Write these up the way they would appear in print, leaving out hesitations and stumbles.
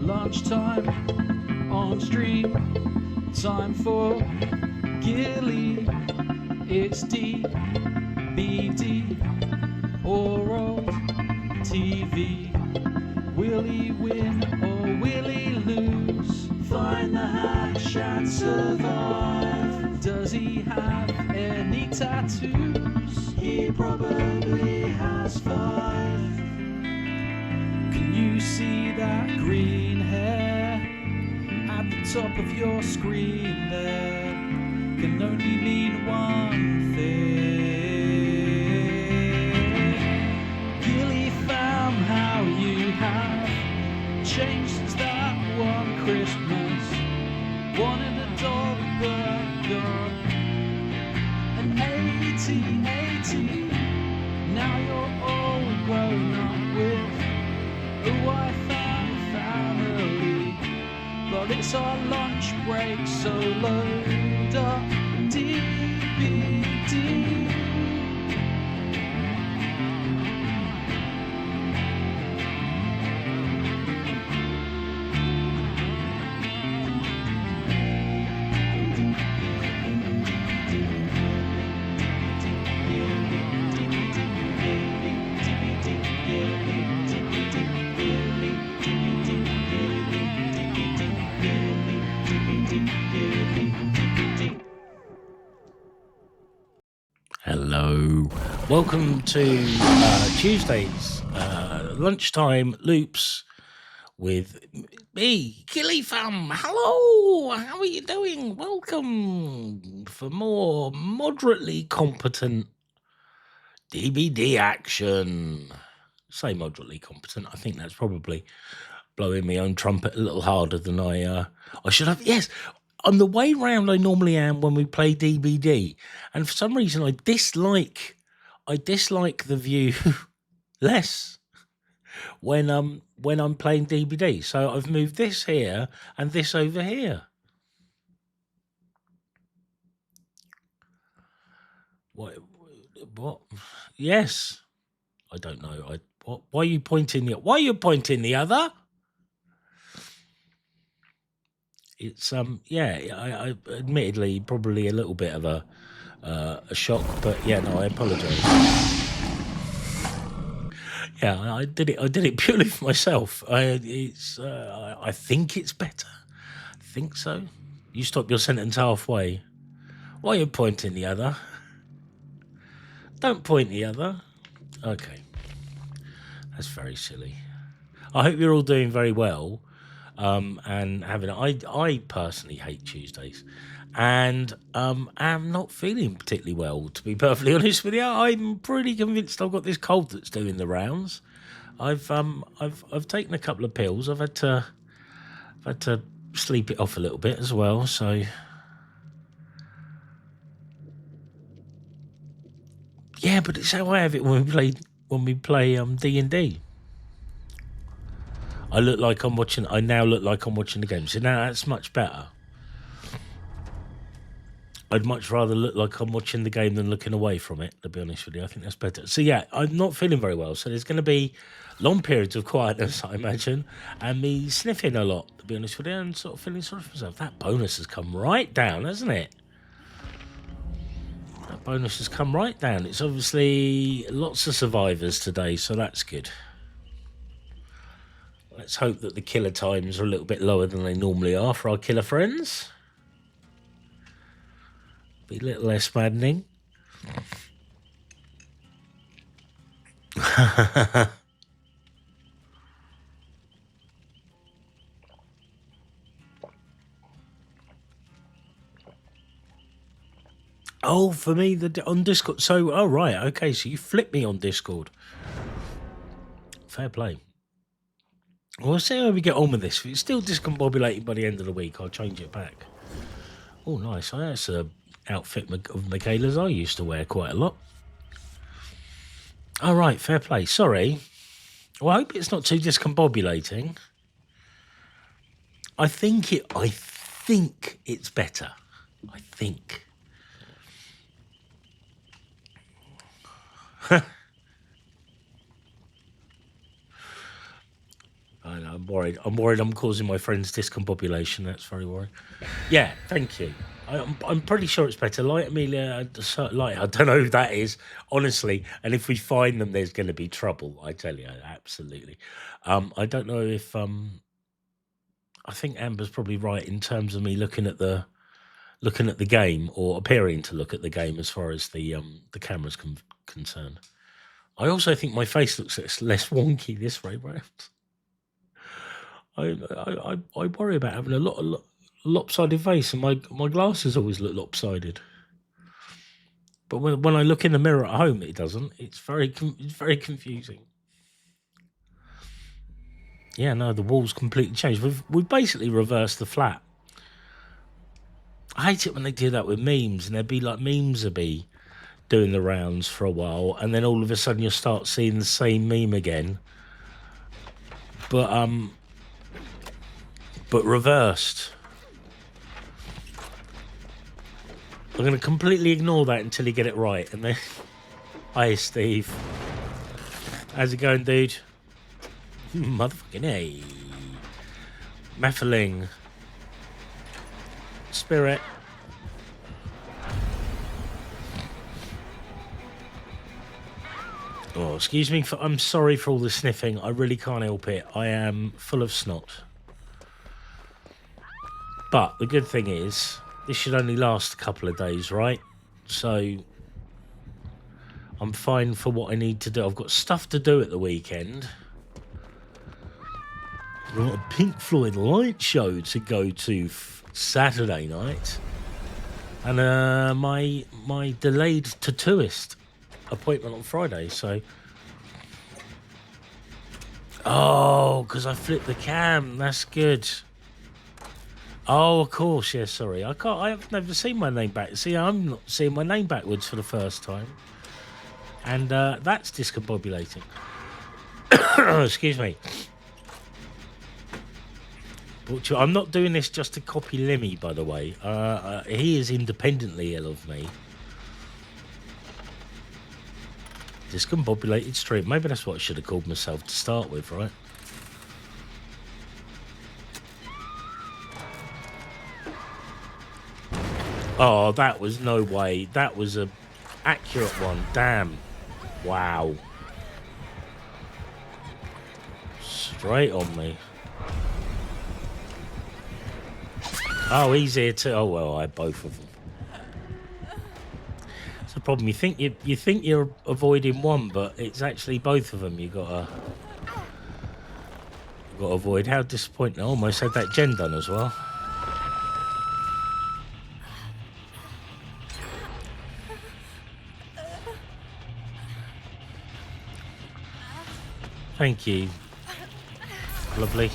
Lunchtime on stream. Time for Gilly. It's DBD or old TV. Will he win or will he lose? Find the hash and survive. Does he have any tattoos? He probably has 5. Can you see that green hair at the top of your screen there? Can only mean one thing. Gilly found how you have changed since that one Christmas. Wanted a dog but got an 1880. Now you're all grown up with a wife and family. But it's our lunch break, so load up DBD. Hello, welcome to Tuesday's lunchtime loops with me, Gilly Fam. Hello, how are you doing? Welcome for more moderately competent DBD action. Say moderately competent. I think that's probably blowing my own trumpet a little harder than I should have. Yes. I'm the way round I normally am when we play DBD, and for some reason I dislike the view less when I'm playing DBD. So I've moved this here and this over here. What? Yes, I don't know. Why are you pointing the other? It's I admittedly probably a little bit of a shock, but yeah, no, I apologise. Yeah, I did it purely for myself. I think it's better. I think so. You stop your sentence halfway. Why are you pointing the other? Don't point the other. Okay, that's very silly. I hope you're all doing very well. And having I personally hate Tuesdays, and am not feeling particularly well, to be perfectly honest with you. I'm pretty convinced I've got this cold that's doing the rounds. I've taken a couple of pills. I've had to sleep it off a little bit as well. So yeah, but it's how I have it when we play D&D. I now look like I'm watching the game. So now that's much better. I'd much rather look like I'm watching the game than looking away from it, to be honest with you. I think that's better. So yeah, I'm not feeling very well. So there's going to be long periods of quietness, I imagine, and me sniffing a lot, to be honest with you, and sort of feeling sorry for myself. That bonus has come right down, hasn't it? That bonus has come right down. It's obviously lots of survivors today, so that's good. Let's hope that the killer times are a little bit lower than they normally are for our killer friends. Be a little less maddening. Oh, for me, on Discord. So, oh, right, okay, so you flipped me on Discord. Fair play. We'll see how we get on with this. If it's still discombobulated by the end of the week, I'll change it back. Oh, nice. That's an outfit of Michaela's I used to wear quite a lot. All right, fair play. Sorry. Well, I hope it's not too discombobulating. I think it's better. I think. I'm worried. I'm worried I'm causing my friends discombobulation. That's very worrying. Yeah, thank you. I'm pretty sure it's better. Light Amelia, Light. I don't know who that is, honestly. And if we find them, there's going to be trouble. I tell you, absolutely. I don't know if I think Amber's probably right in terms of me looking at the game or appearing to look at the game as far as the camera's concerned. I also think my face looks less wonky this way round. I worry about having a lopsided face, and my glasses always look lopsided. But when I look in the mirror at home, it doesn't. It's very confusing. Yeah, no, the wall's completely changed. We've basically reversed the flat. I hate it when they do that with memes, and there'd be like memes would be doing the rounds for a while, and then all of a sudden you'll start seeing the same meme again. But reversed. I'm going to completely ignore that until you get it right. And then, hi, Steve. How's it going, dude? Motherfucking A. Mephiling. Spirit. Oh, excuse me. I'm sorry for all the sniffing. I really can't help it. I am full of snot. But the good thing is, this should only last a couple of days, right? So I'm fine for what I need to do. I've got stuff to do at the weekend. I've got a Pink Floyd light show to go to Saturday night. And my delayed tattooist appointment on Friday, so... Oh, because I flipped the cam. That's good. Oh, of course, yeah, sorry. I've never seen my name back. See, I'm not seeing my name backwards for the first time. And that's discombobulating. Excuse me. But I'm not doing this just to copy Lemmy, by the way. He is independently ill of me. Discombobulated stream. Maybe that's what I should have called myself to start with, right? Oh, that was no way. That was a accurate one. Damn. Wow. Straight on me. Oh, he's here too. Oh well, I had both of them. It's the problem. You think you're avoiding one, but it's actually both of them. You gotta avoid. How disappointing! I almost had that gen done as well. Thank you. Lovely.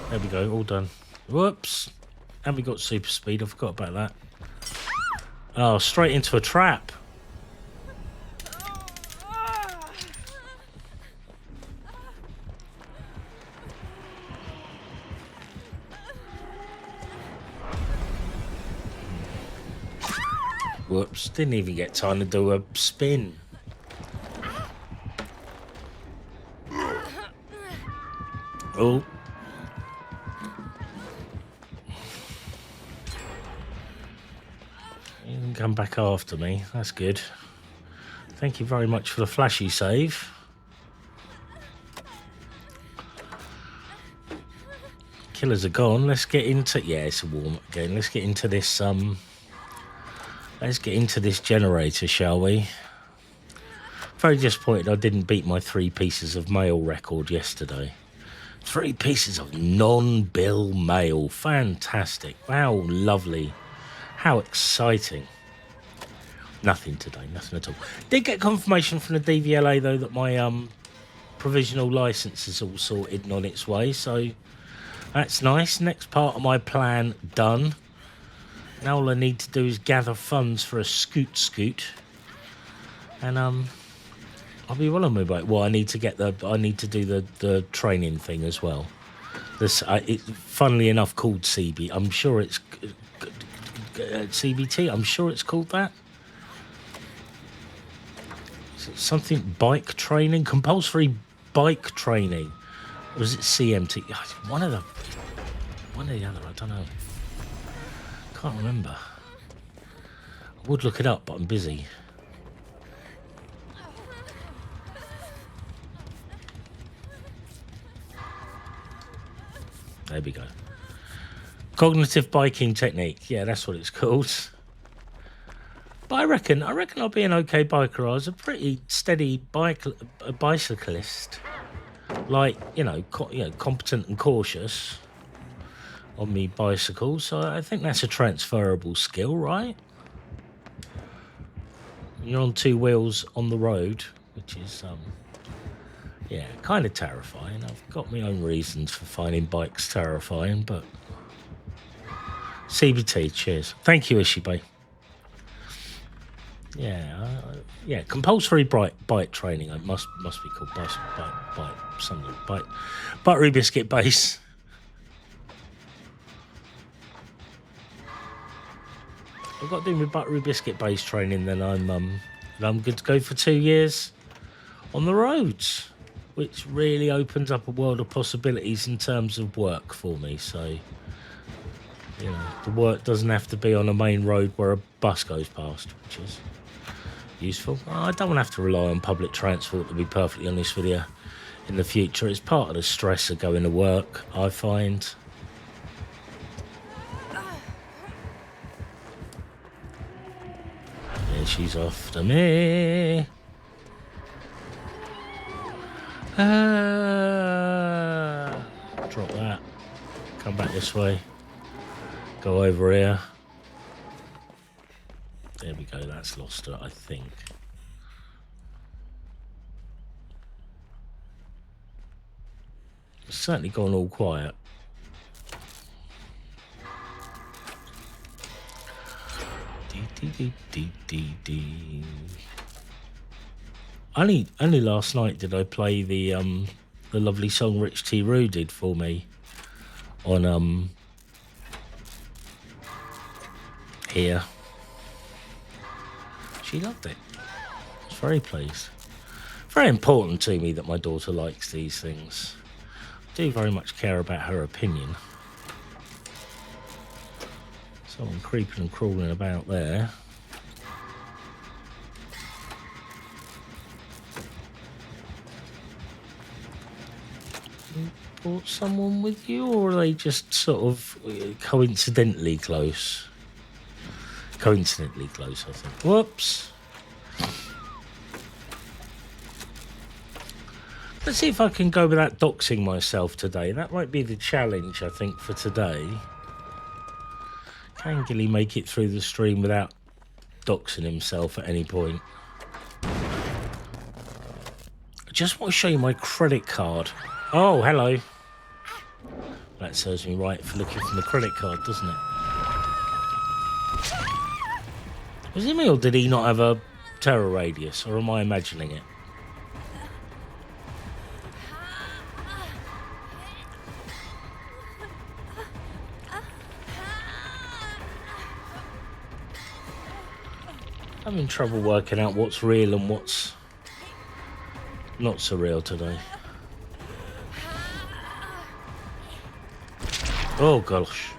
There we go. All done. Whoops. And we got super speed. I forgot about that. Oh, straight into a trap. Whoops. Didn't even get time to do a spin. Oh. You can come back after me. That's good. Thank you very much for the flashy save. Killers are gone. Let's get into... Yeah, it's a warm-up again. Let's get into this... Let's get into this generator, shall we? Very disappointed I didn't beat my 3 pieces of mail record yesterday. 3 pieces of non-bill mail. Fantastic. Wow, lovely. How exciting. Nothing today, nothing at all. Did get confirmation from the DVLA, though, that my provisional licence is all sorted and on its way, so that's nice. Next part of my plan done. Now all I need to do is gather funds for a scoot. And I'll be well on my way. Well, I need to do the training thing as well. This, it's funnily enough called CB. I'm sure it's CBT. I'm sure it's called that. Is it something bike training? Compulsory bike training. Or was it CMT? One or the other, I don't know. Can't remember. I would look it up, but I'm busy. There we go. Cognitive biking technique. Yeah, that's what it's called. But I reckon I'll be an okay biker. I was a pretty steady bicyclist. Like, competent and cautious on me bicycle. So I think that's a transferable skill, right? You're on two wheels on the road, which is, kind of terrifying. I've got my own reasons for finding bikes terrifying, but CBT, cheers. Thank you, Ishibe. Yeah, compulsory bike training. It must be called bike buttery biscuit base. I've got to do my buttery biscuit base training. Then I'm good to go for 2 years on the roads, which really opens up a world of possibilities in terms of work for me. So, the work doesn't have to be on a main road where a bus goes past, which is useful. I don't want to have to rely on public transport, to be perfectly honest with you, in the future. It's part of the stress of going to work, I find. Yeah, she's off to me. Drop that. Come back this way. Go over here. There we go, that's lost her, I think. It's certainly gone all quiet. Only last night did I play the lovely song Rich T. Roo did for me on here. She loved it. I was very pleased. Very important to me that my daughter likes these things. I do very much care about her opinion. Someone creeping and crawling about there. You brought someone with you, or are they just sort of coincidentally close? Coincidentally close, I think. Whoops. Let's see if I can go without doxing myself today. That might be the challenge, I think, for today. Can Gilly make it through the stream without doxing himself at any point? I just want to show you my credit card. Oh, hello. That serves me right for looking for the credit card, doesn't it? Was it me, or did he not have a terror radius, or am I imagining it? I'm having trouble working out what's real and what's not so real today. Oh gosh.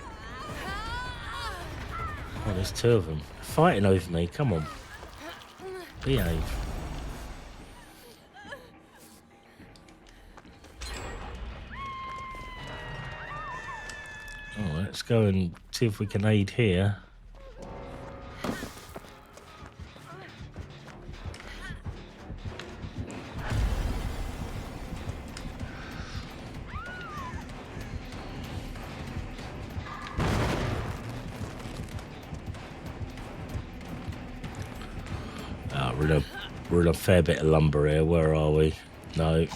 Oh, there's two of them. Fighting over me, come on. Behave. Oh, let's go and see if we can aid here. We're in a fair bit of lumber here. Where are we? No.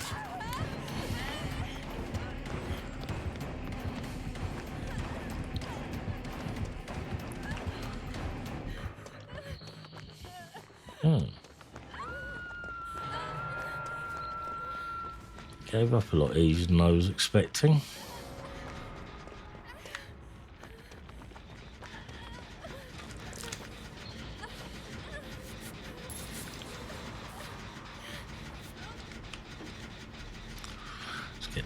Gave up a lot easier than I was expecting.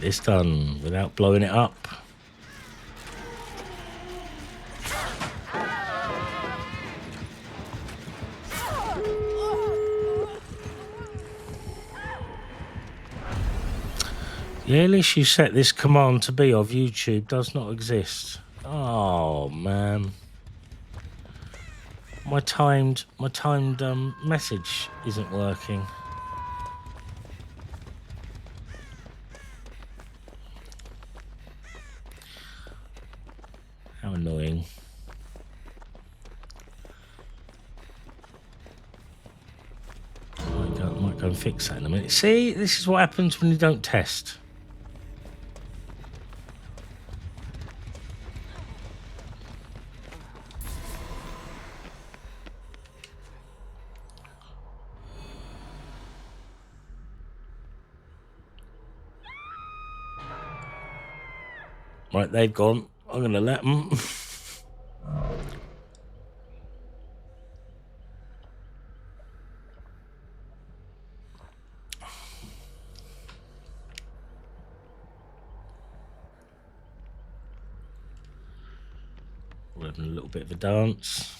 get this done without blowing it up. The earliest you set this command to be of YouTube does not exist. Oh man. My timed message isn't working. How annoying. I might go and fix that in a minute. See, this is what happens when you don't test. Right, they've gone. I'm going to let them. We're having a little bit of a dance.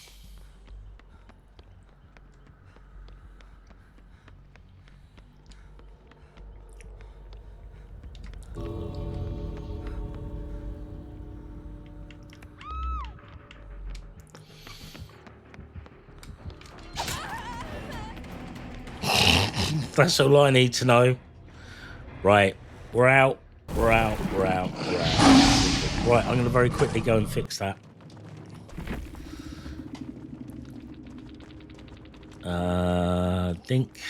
That's all I need to know. Right, we're out. Right, I'm going to very quickly go and fix that. Dink.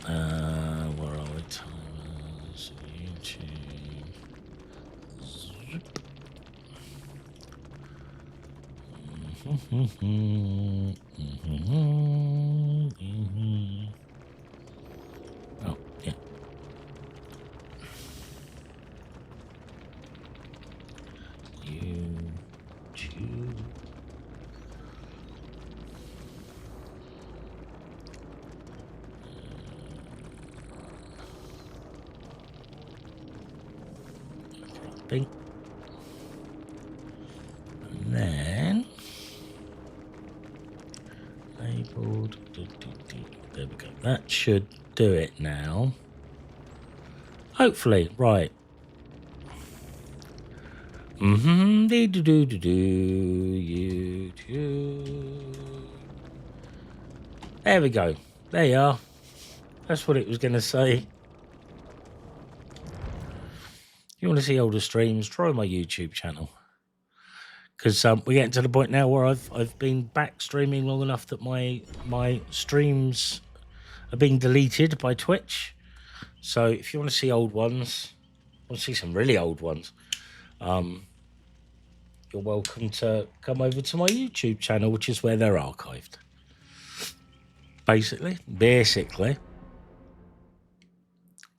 Where are we? Timers, YouTube. Zip. Oh, yeah. YouTube. Bing. And then labeled. There we go. That should do it now. Hopefully, right. YouTube. There we go. There you are. That's what it was going to say. If you want to see older streams, try my YouTube channel. Because we're getting to the point now where I've been back streaming long enough that my streams are being deleted by Twitch. So if you want to see old ones, want to see some really old ones, you're welcome to come over to my YouTube channel, which is where they're archived. Basically.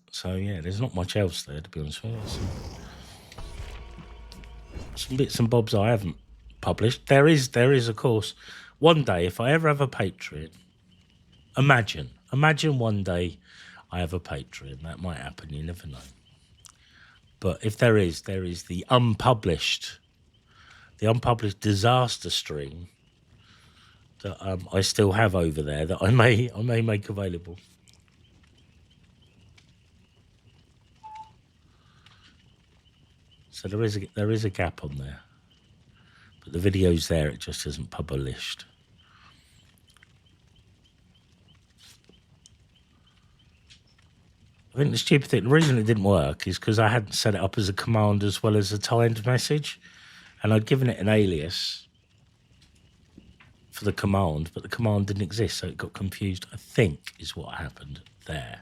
So yeah, there's not much else there, to be honest with you. Some bits and bobs I haven't published. There is of course. One day, if I ever have a Patreon, imagine one day I have a Patreon. That might happen, you never know. But if there is the unpublished disaster stream that I still have over there that I may make available. So there is a gap on there, but the video's there. It just isn't published. I think the stupid thing, the reason it didn't work is because I hadn't set it up as a command as well as a timed message, and I'd given it an alias for the command, but the command didn't exist, so it got confused, I think, is what happened there.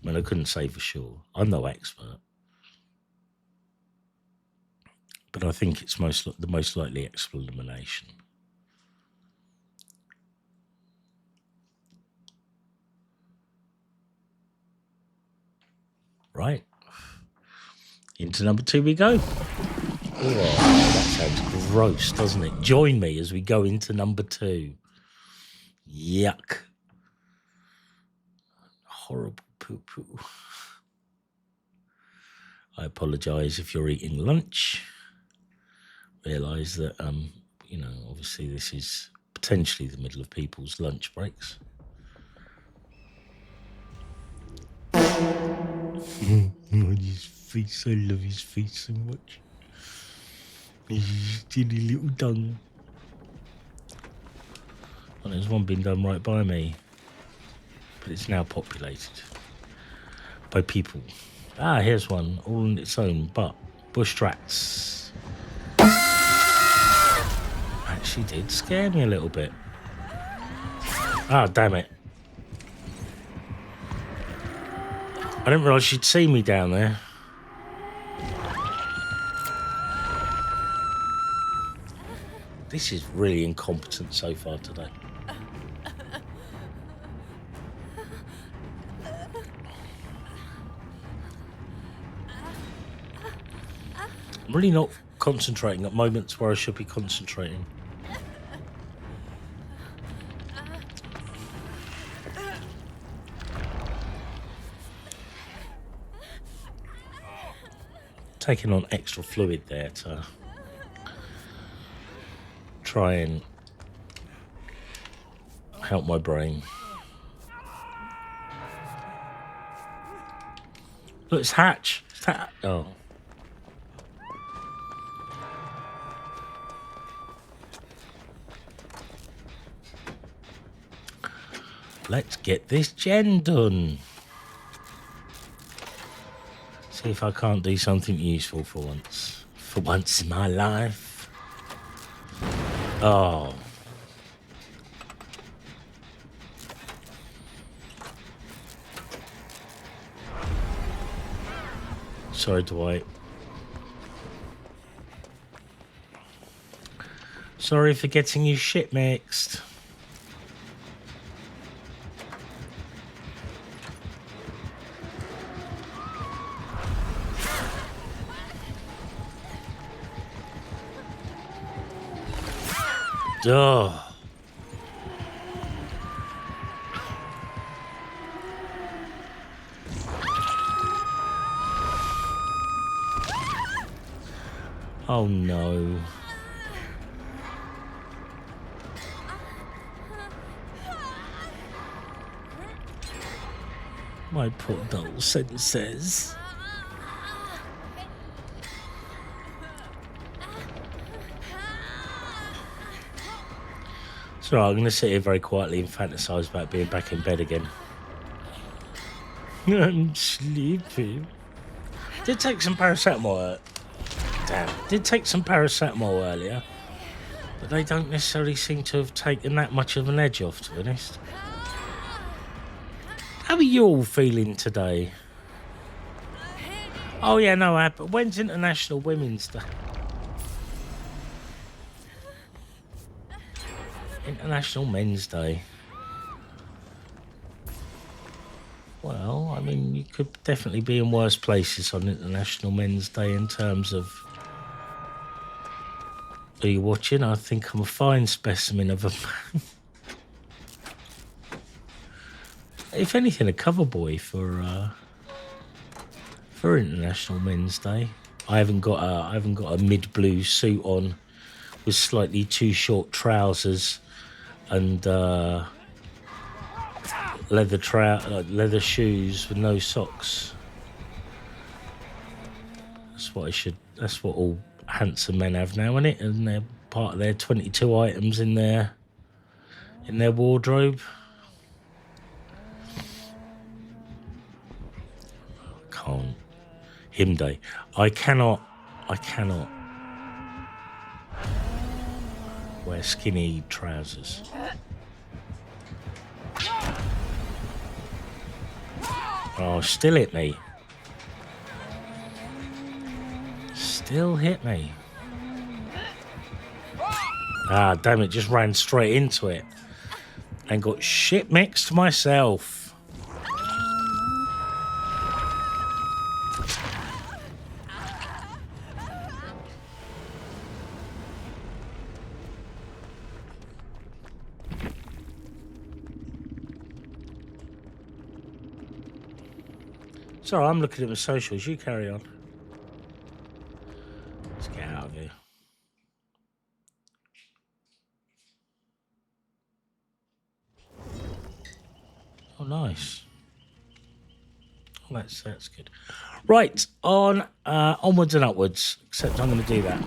I mean, I couldn't say for sure. I'm no expert. But I think it's the most likely explanation. Right. Into number 2 we go. Oh, that sounds gross, doesn't it? Join me as we go into number 2. Yuck. Horrible poo-poo. I apologise if you're eating lunch. Realise that, obviously this is potentially the middle of people's lunch breaks. His face, I love his face so much. His silly little tongue. Well, there's one being done right by me, but it's now populated by people. Ah, here's one, all on its own, but bush tracks. Actually did scare me a little bit. Ah, damn it. I didn't realise she'd see me down there. This is really incompetent so far today. I'm really not concentrating at moments where I should be concentrating. Taking on extra fluid there to try and help my brain. Look, it's Hatch. Oh. Let's get this gen done. See if I can't do something useful for once. For once in my life. Oh. Sorry, Dwight. Sorry for getting you shit mixed. Oh. Oh no. My poor dull senses. It's alright, I'm going to sit here very quietly and fantasise about being back in bed again. I'm sleepy. Did take some paracetamol. Damn, did take some paracetamol earlier, but they don't necessarily seem to have taken that much of an edge off, to be honest. How are you all feeling today? Oh yeah, no, but when's International Women's Day? International Men's Day. Well, I mean, you could definitely be in worse places on International Men's Day in terms of... Are you watching? I think I'm a fine specimen of a man. If anything, a cover boy for International Men's Day. I haven't got a mid-blue suit on with slightly too short trousers and leather shoes with no socks. That's what all handsome men have now, isn't it? And they're part of their 22 items in their wardrobe. Can't. Him day. I cannot wear skinny trousers. Oh, still hit me. Still hit me. Ah, damn it, just ran straight into it. And got shit mixed myself. Sorry, I'm looking at the socials. You carry on. Let's get out of here. Oh, nice. Oh, that's good. Right, on onwards and upwards. Except I'm going to do that.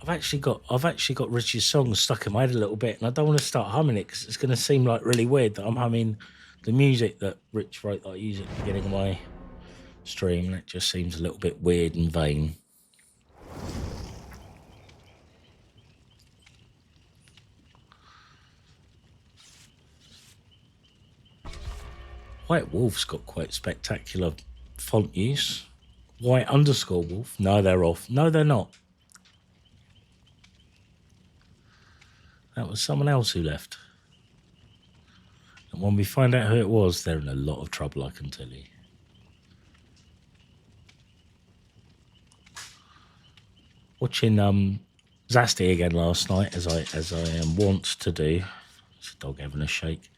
I've actually got Richie's song stuck in my head a little bit, and I don't want to start humming it because it's going to seem like really weird that I'm humming the music that Rich wrote that I use at the beginning of my stream. That just seems a little bit weird and vain. White Wolf's got quite spectacular font use. White _ Wolf. No, they're off. No, they're not. That was someone else who left. And when we find out who it was, they're in a lot of trouble, I can tell you. Watching Zasti again last night, as I am wont to do. It's a dog having a shake.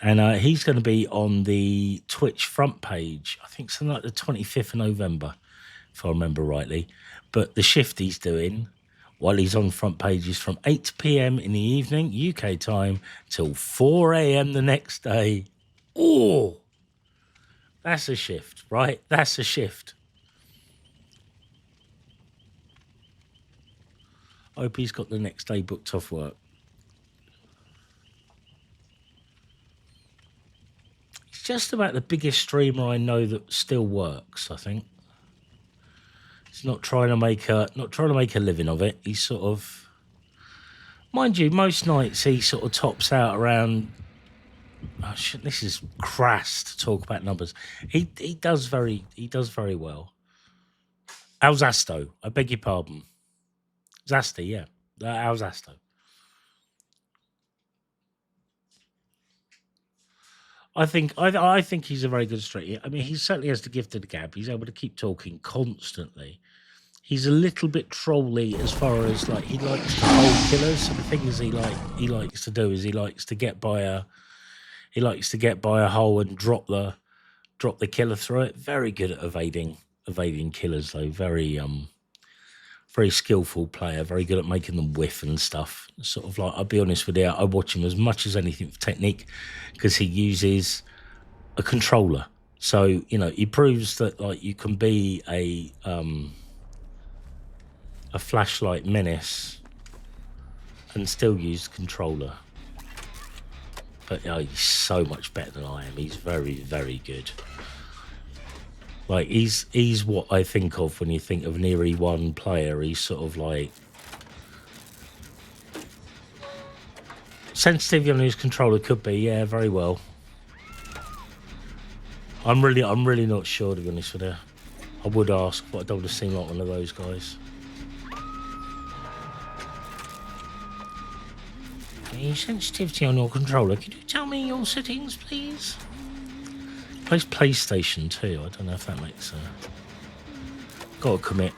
And he's going to be on the Twitch front page, I think something like the 25th of November, if I remember rightly. But the shift he's doing while he's on front page is from 8 p.m. in the evening, UK time, till 4 a.m. the next day. Oh, that's a shift, right? That's a shift. I hope he's got the next day booked off work. He's just about the biggest streamer I know that still works, I think. He's not trying to make a living of it. He's sort of, mind you, most nights he sort of tops out around. Oh shit, this is crass to talk about numbers. He does very well. Alzasto, I beg your pardon. Zasti, yeah. Alzasto. I think he's a very good streamer. I mean, he certainly has the gift of the gab. He's able to keep talking constantly. He's a little bit trolly as far as like he likes to hold killers. So the thing is he likes to do is he likes to get by a hole and drop the killer through it. Very good at evading killers though. Very skillful player. Very good at making them whiff and stuff. Sort of like, I'll be honest with you, I watch him as much as anything for technique because he uses a controller. So you know he proves that like you can be a flashlight menace and still use the controller. But he's so much better than I am. He's very, very good. Like he's what I think of when you think of an E1 player. He's sort of like sensitivity on his controller could be, yeah, very well. I'm really not sure, to be honest with you. I would ask, but I don't want to seem like one of those guys. Any sensitivity on your controller? Could you tell me your settings, please? Plays PlayStation 2. I don't know if that makes Gotta commit.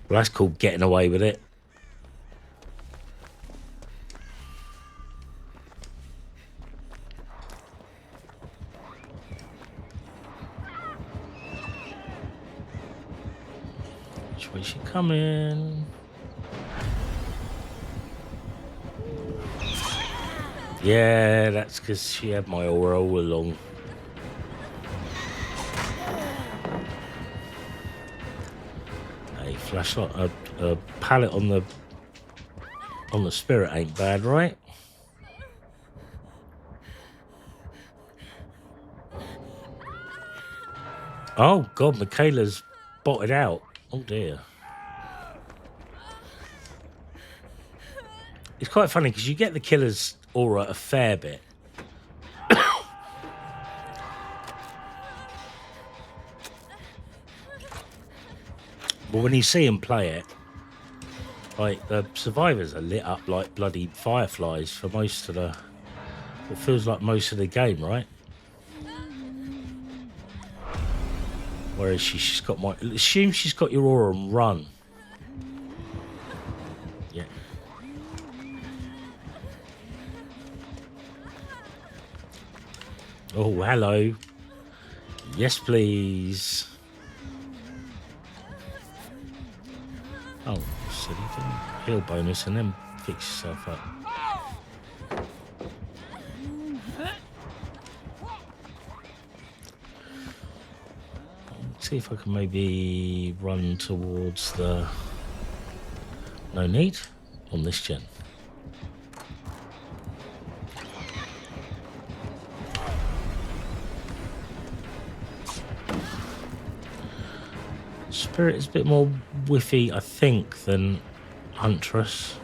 Well, that's called getting away with it. Which way she coming? Yeah, that's because she had my aura all along. A flashlight, a pallet on the spirit ain't bad, right? Oh God, Michaela's botted out. Oh dear. It's quite funny because you get the killer's aura a fair bit. But when you see him play it, like the survivors are lit up like bloody fireflies for most of the, it feels like most of the game, right? Whereas she's got assume she's got your aura and run. Yeah. Oh, hello. Yes, please. Oh, silly thing. Heal bonus and then fix yourself up. See if I can maybe run towards the... No need on this gen. Spirit is a bit more whiffy, I think, than Huntress.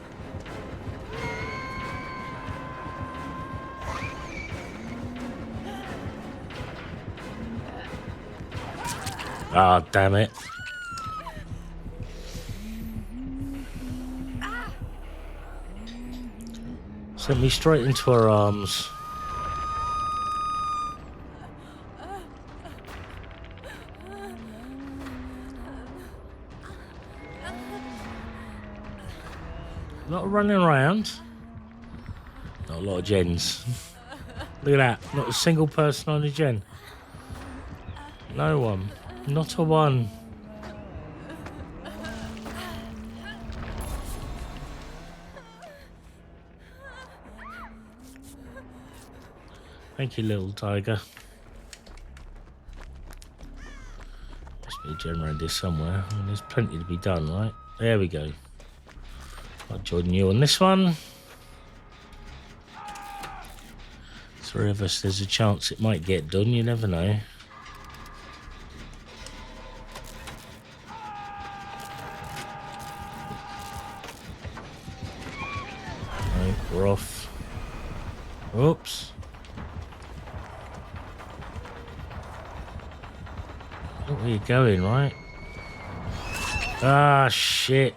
Ah, damn it. Sent me straight into her arms. A lot of running around. Not a lot of gens. Look at that. Not a single person on a gen. No one. Not a one. Thank you, little tiger. Must be a gen around here somewhere. I mean, there's plenty to be done, right? There we go. I'll join you on this one. Three of us, there's a chance it might get done, you never know. Right, we're off. Oops. Look where you're going, right? Ah, shit.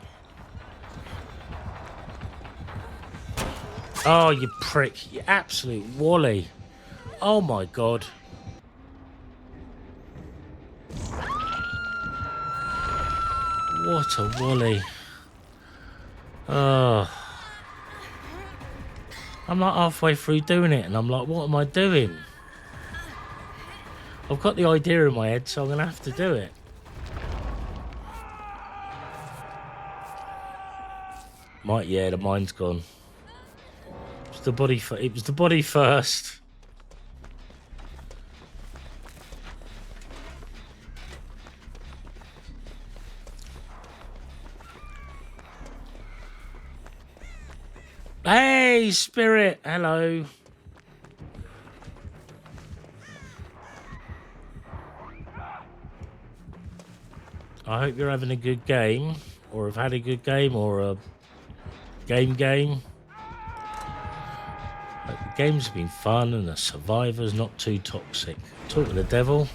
Oh, you prick. You absolute wally. Oh, my God. What a wally. Oh. I'm like halfway through doing it, and I'm like, what am I doing? I've got the idea in my head, so I'm going to have to do it. Yeah, the mind's gone. It was the body first. Hey, Spirit. Hello. I hope you're having a good game, or have had a good game, or a game. But the game's been fun, and the survivor's not too toxic. Talk to the devil.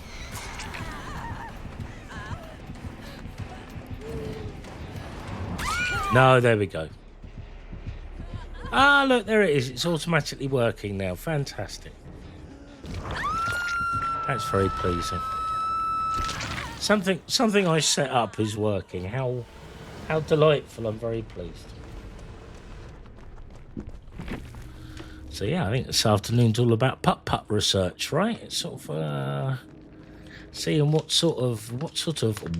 No, there we go. Ah, look, there it is. It's automatically working now. Fantastic. That's very pleasing. Something I set up is working. How delightful. I'm very pleased. So yeah, I think this afternoon's all about putt research, right? It's sort of seeing what sort of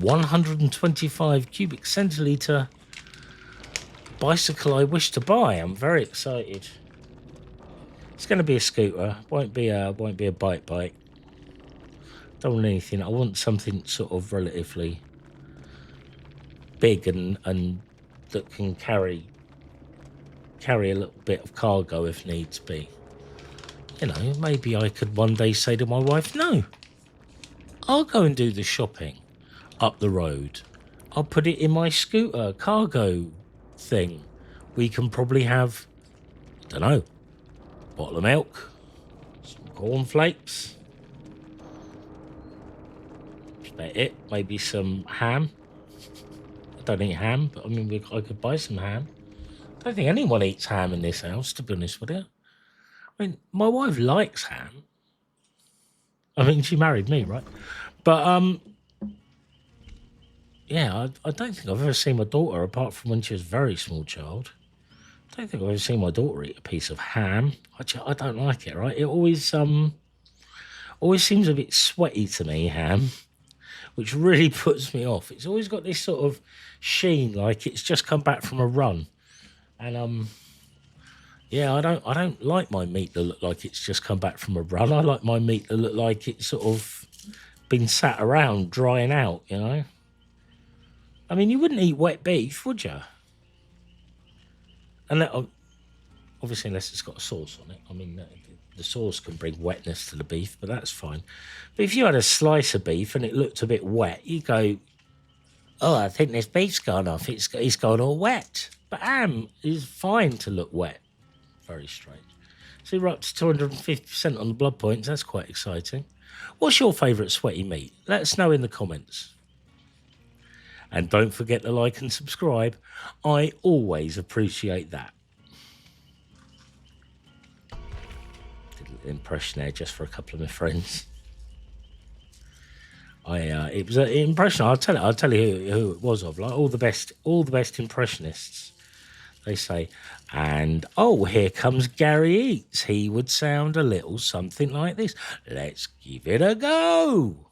125 cubic centiliter bicycle I wish to buy. I'm very excited. It's going to be a scooter. Won't be a bike. Don't want anything. I want something sort of relatively big and that can carry a little bit of cargo if needs be. You know, maybe I could one day say to my wife, no, I'll go and do the shopping up the road. I'll put it in my scooter cargo thing. We can probably have, I don't know, a bottle of milk, some cornflakes. That's about it. Maybe some ham. I don't eat ham, but I mean, I could buy some ham. I don't think anyone eats ham in this house, to be honest with you. I mean, my wife likes ham. I mean, she married me, right? But, yeah, I don't think I've ever seen my daughter, apart from when she was a very small child. I don't think I've ever seen my daughter eat a piece of ham. I don't like it, right? It always, always seems a bit sweaty to me, ham, which really puts me off. It's always got this sort of sheen, like it's just come back from a run. And yeah, I don't like my meat to look like it's just come back from a run. I like my meat to look like it's sort of been sat around drying out, you know. I mean, you wouldn't eat wet beef, would you? And that, obviously, unless it's got a sauce on it. I mean, the sauce can bring wetness to the beef, but that's fine. But if you had a slice of beef and it looked a bit wet, you go, "Oh, I think this beef's gone off. It's gone all wet." But ham is fine to look wet. Very strange. So we're up to 250% on the blood points. That's quite exciting. What's your favourite sweaty meat? Let us know in the comments. And don't forget to like and subscribe. I always appreciate that. Did a little impression there just for a couple of my friends. It was an impression. I'll tell you who it was of. Like all the best impressionists. They say, and oh, here comes Gary Eats. He would sound a little something like this. Let's give it a go.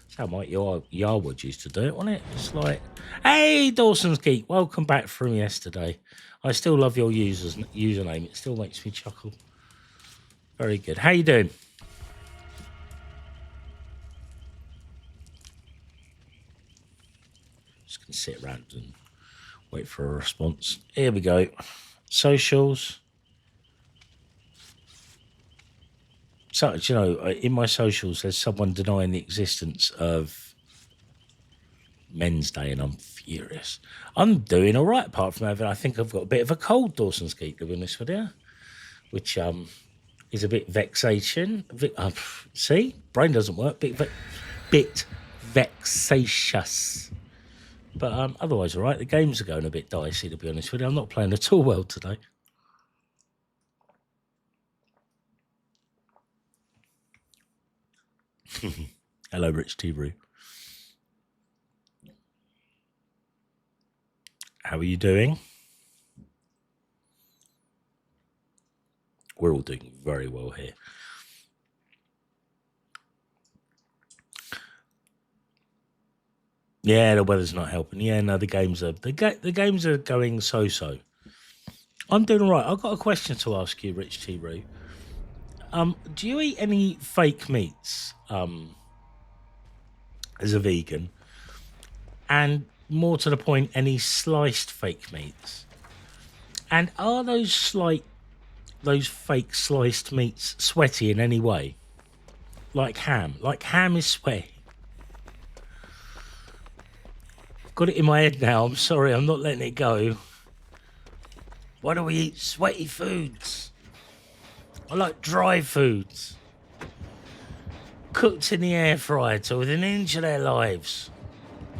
That's how Mike Yarwood used to do it, wasn't it? It's like, hey, Dawson's Geek, welcome back from yesterday. I still love your username. It still makes me chuckle. Very good. How you doing? Just going to sit around and wait for a response. Here we go. Socials. So, you know, in my socials, there's someone denying the existence of Men's Day, and I'm furious. I'm doing all right, apart from having, I think I've got a bit of a cold, Dawson's Geek, to be honest with you, which is a bit vexation. See, brain doesn't work. Bit vexatious. But otherwise, all right. The games are going a bit dicey, to be honest with you. I'm not playing at all well today. Hello, Rich T. Roo. How are you doing? We're all doing very well here. Yeah, the weather's not helping. Yeah, no, the games are going so-so. I'm doing all right. I've got a question to ask you, Rich T. Roo. Do you eat any fake meats as a vegan? And more to the point, any sliced fake meats? And are those fake sliced meats sweaty in any way? Like ham? Like ham is sweaty. Got it in my head now. I'm sorry, I'm not letting it go. Why do we eat sweaty foods? I like dry foods. Cooked in the air fryer to within an inch of their lives.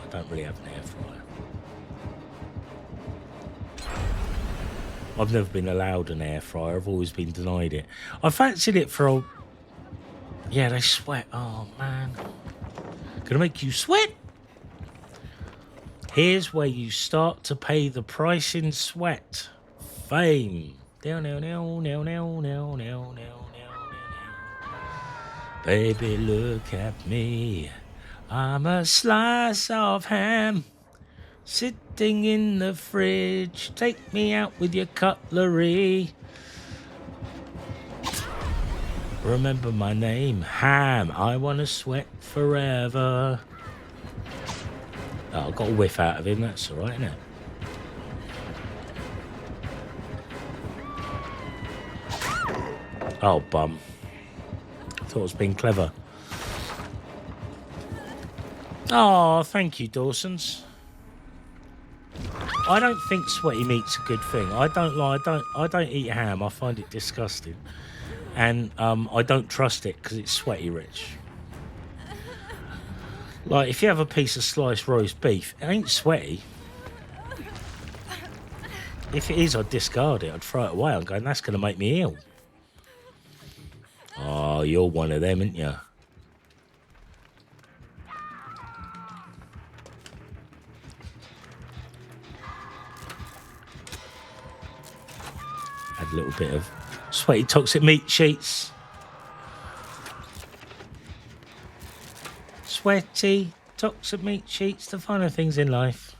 I don't really have an air fryer. I've never been allowed an air fryer. I've always been denied it. I fancied it for a... Yeah, they sweat. Oh, man. Gonna make you sweat. Here's where you start to pay the price in sweat. Fame. Baby, look at me. I'm a slice of ham sitting in the fridge. Take me out with your cutlery. Remember my name, Ham. I want to sweat forever. Oh, I got a whiff out of him. That's all right, isn't it? Oh, bum. Thought I was being clever. Oh, thank you, Dawson's. I don't think sweaty meat's a good thing. I don't eat ham. I find it disgusting. And I don't trust it because it's sweaty, Rich. Like, if you have a piece of sliced roast beef, it ain't sweaty. If it is, I'd discard it. I'd throw it away. I'm going, that's going to make me ill. Oh, you're one of them, aren't you? Add a little bit of Sweaty toxic meat sheets. Sweaty toxic meat sheets, the finer things in life.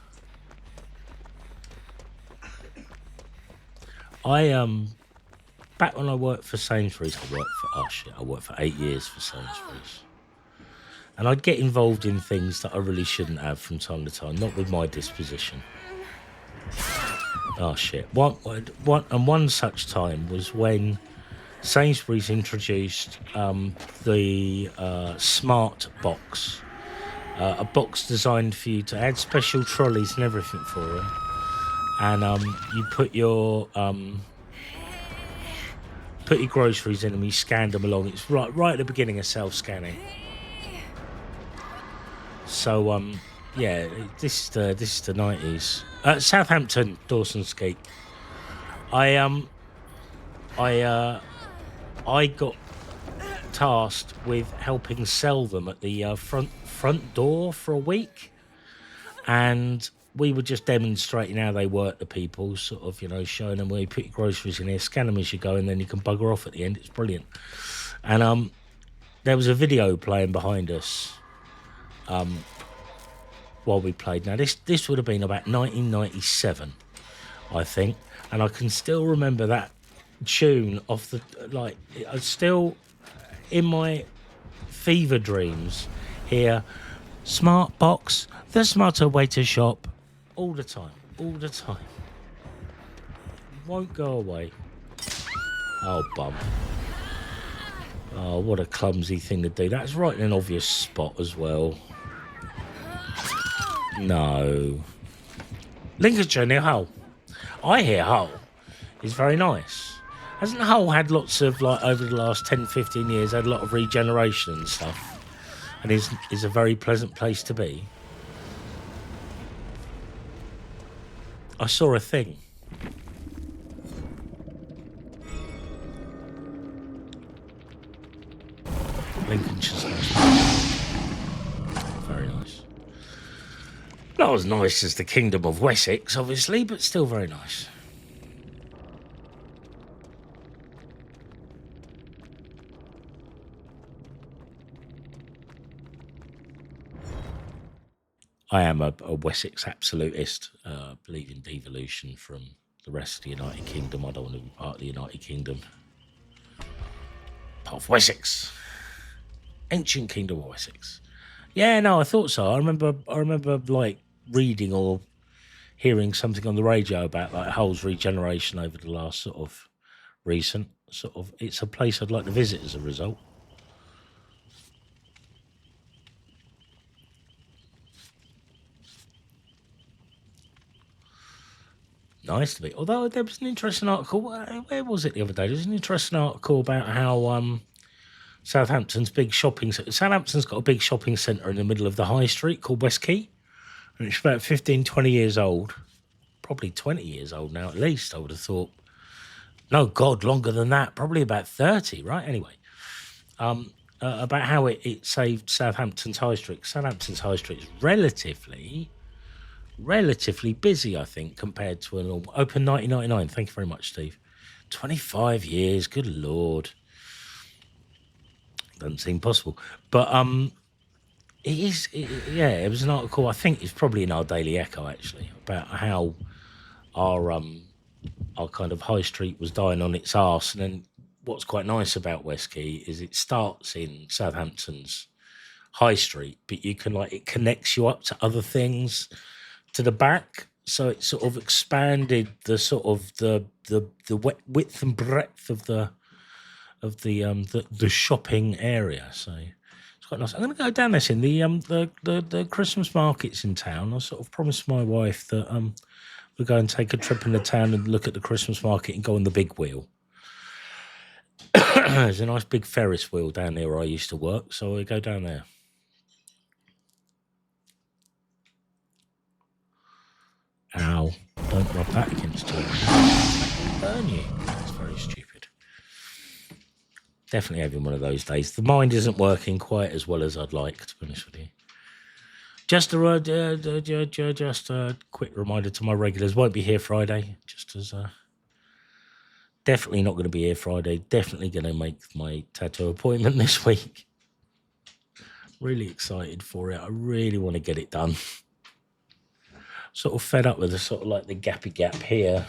Back when I worked for Sainsbury's, I worked for 8 years for Sainsbury's. And I'd get involved in things that I really shouldn't have from time to time, not with my disposition. Oh shit. One such time was when Sainsbury's introduced the smart box, a box designed for you to add special trolleys and everything for them. And you put your groceries in and you scanned them along. It's right at the beginning of self-scanning. So yeah, this is the 90s. Southampton, Dawson's Gate. I got tasked with helping sell them at the front door for a week, and we were just demonstrating how they work to people, sort of, showing them where you put your groceries in here, scan them as you go, and then you can bugger off at the end. It's brilliant. And there was a video playing behind us while we played. Now, this would have been about 1997, I think, and I can still remember that tune off the, like, I still, in my fever dreams, hear Smart Box, the smarter way to shop, all the time. Won't go away. Oh, bum. Oh, what a clumsy thing to do. That's right in an obvious spot as well. No. Lincolnshire near Hull. I hear Hull is very nice. Hasn't Hull had lots of, like, over the last 10, 15 years, had a lot of regeneration and stuff? And is a very pleasant place to be. I saw a thing. Lincolnshire's nice. Very nice. Not as nice as the Kingdom of Wessex, obviously, but still very nice. I am a Wessex absolutist, believe in devolution from the rest of the United Kingdom. I don't want to be part of the United Kingdom. Part of Wessex. Ancient Kingdom of Wessex. Yeah, no, I thought so. I remember like reading or hearing something on the radio about like Hull's regeneration over the last recent. It's a place I'd like to visit as a result. Nice to be. Although there was an interesting article. Where was it the other day? There was an interesting article about how Southampton's got a big shopping centre in the middle of the high street called West Quay. And it's about 15, 20 years old. Probably 20 years old now at least, I would have thought. No, God, longer than that. Probably about 30, right? Anyway. About how it saved Southampton's high street. Southampton's high street is relatively busy, I think, compared to an open 1999. Thank you very much, Steve. 25 years, good Lord. Doesn't seem possible. But it was an article, I think it's probably in our Daily Echo, actually, about how our kind of high street was dying on its arse. And then what's quite nice about West Quay is it starts in Southampton's high street, but you can, like, it connects you up to other things to the back, so it sort of expanded the sort of the width and breadth of the shopping area. So it's quite nice. I'm going to go down this in the Christmas markets in town. I sort of promised my wife that we'll go and take a trip in the town and look at the Christmas market and go on the big wheel. There's a nice big Ferris wheel down there where I used to work, so we go down there. Ow, don't rub that against you. That will burn you. That's very stupid. Definitely having one of those days. The mind isn't working quite as well as I'd like, to be honest with you. Just a quick reminder to my regulars, won't be here Friday, just as Definitely not going to be here Friday. Definitely going to make my tattoo appointment this week. Really excited for it. I really want to get it done. Sort of fed up with the sort of like the gappy gap here.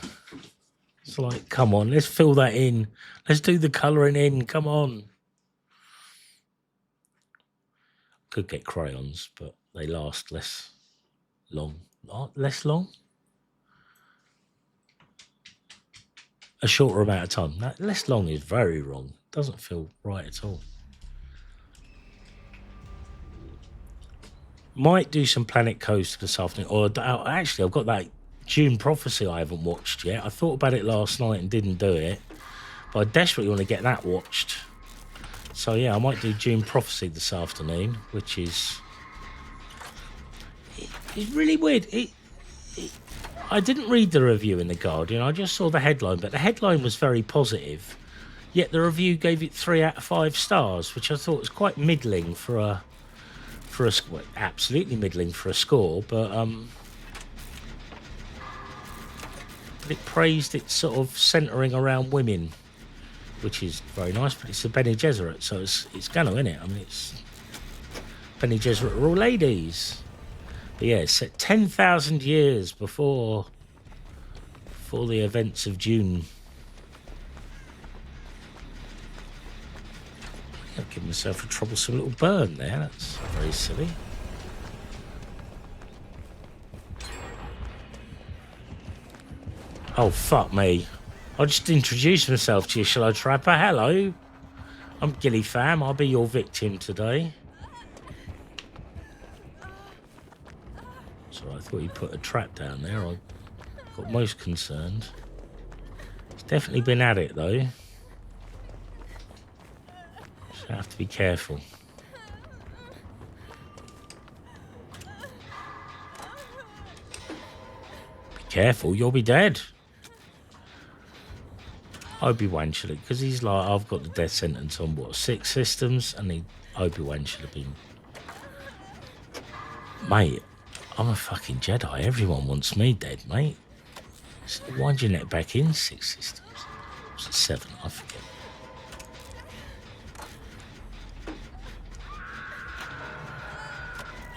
It's like, come on, let's fill that in. Let's do the colouring in. Come on. Could get crayons, but they last less long. Less long? A shorter amount of time. That less long is very wrong. Doesn't feel right at all. Might do some Planet Coast this afternoon. Or actually, I've got that June Prophecy I haven't watched yet. I thought about it last night and didn't do it. But I desperately want to get that watched. So yeah, I might do June Prophecy this afternoon, which is... It's really weird. I didn't read the review in The Guardian. I just saw the headline, but the headline was very positive. Yet the review gave it 3 out of 5 stars, which I thought was quite middling for a well, absolutely middling for a score. But it praised it sort of centering around women, which is very nice. But it's a Bene Gesserit, so it's going to, isn't it? I mean, it's Bene Gesserit are all ladies. But yeah, it's set 10,000 years before the events of June. I've given myself a troublesome little burn there. That's very silly. Oh, fuck me. I'll just introduce myself to you, shall I, Trapper? Hello. I'm Gilly Fam. I'll be your victim today. So I thought he put a trap down there. I got most concerned. He's definitely been at it, though. So I have to be careful. Be careful, you'll be dead. Obi-Wan should have, because he's like, I've got the death sentence on, what, 6 systems? And Obi-Wan should have been... Mate, I'm a fucking Jedi. Everyone wants me dead, mate. So wind your neck back in. 6 systems. Was it 7? I forget.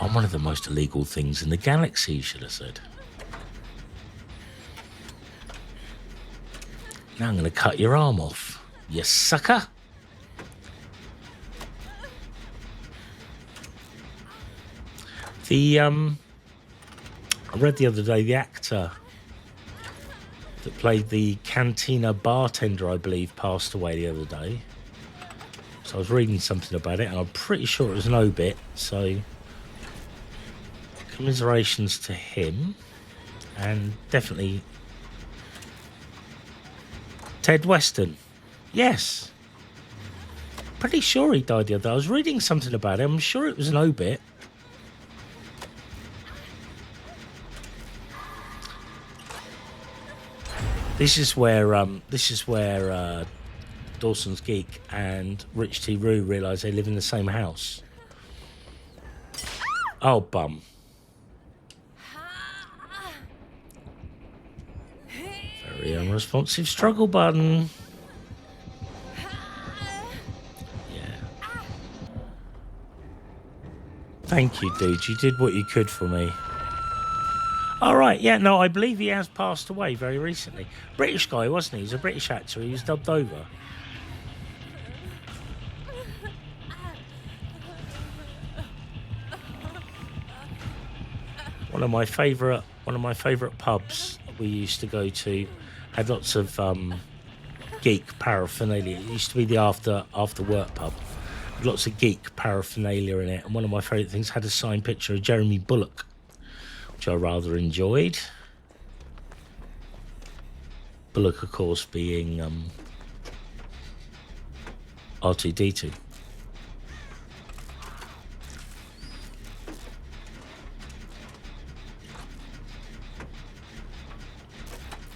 I'm one of the most illegal things in the galaxy, should have said. Now I'm going to cut your arm off, you sucker. I read the other day the actor that played the cantina bartender, I believe, passed away the other day. So I was reading something about it, and I'm pretty sure it was an obit. So commiserations to him, and definitely Ted Weston. Yes. Pretty sure he died the other day. I was reading something about him. I'm sure it was an obit. This is where Dawson's Geek and Rich T. Roo realise they live in the same house. Oh, bum. Very unresponsive struggle button. Yeah. Thank you, dude. You did what you could for me. All right, yeah, no, I believe he has passed away very recently. British guy, wasn't he? He's a British actor. He was dubbed over. One of my favourite pubs we used to go to had lots of geek paraphernalia. It used to be the after work pub. Lots of geek paraphernalia in it. And one of my favourite things had a signed picture of Jeremy Bullock, which I rather enjoyed. Bullock, of course, being R2-D2.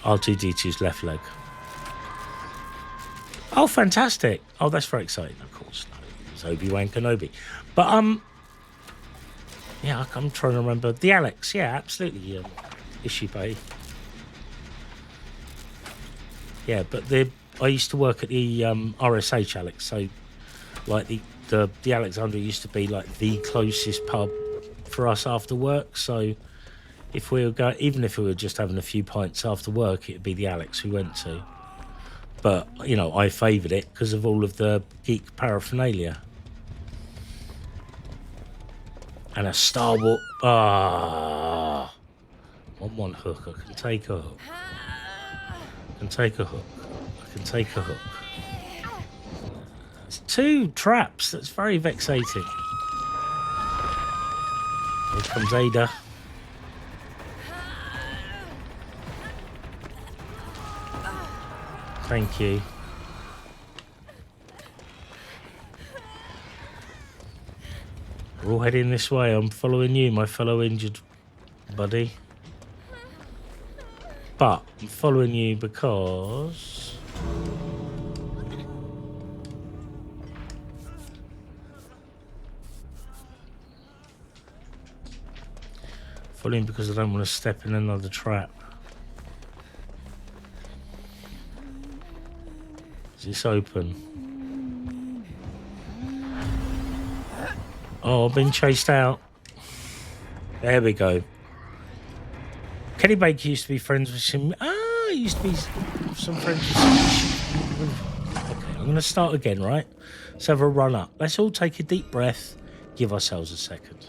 R2-D2's left leg. Oh, fantastic. Oh, that's very exciting. Of course, no, it was Obi-Wan Kenobi. But, yeah, I'm trying to remember. The Alex, yeah, absolutely. Issue Bay. Yeah, but the I used to work at the RSH, Alex. So, like the Alexandra used to be like the closest pub for us after work. So, if we were going, even if we were just having a few pints after work, it'd be the Alex we went to. But you know, I favoured it because of all of the geek paraphernalia. And a Star Wars. One hook. I can take a hook. I can take a hook. I can take a hook. It's 2 traps. That's very vexating. Here comes Ada. Thank you. We're all heading this way. I'm following you, my fellow injured buddy. But I'm following you because... following because I don't want to step in another trap. Is this open? Oh, I've been chased out. There we go. Kenny Baker used to be friends with some... used to be some friends with some... Okay, I'm going to start again, right? Let's have a run up. Let's all take a deep breath. Give ourselves a second.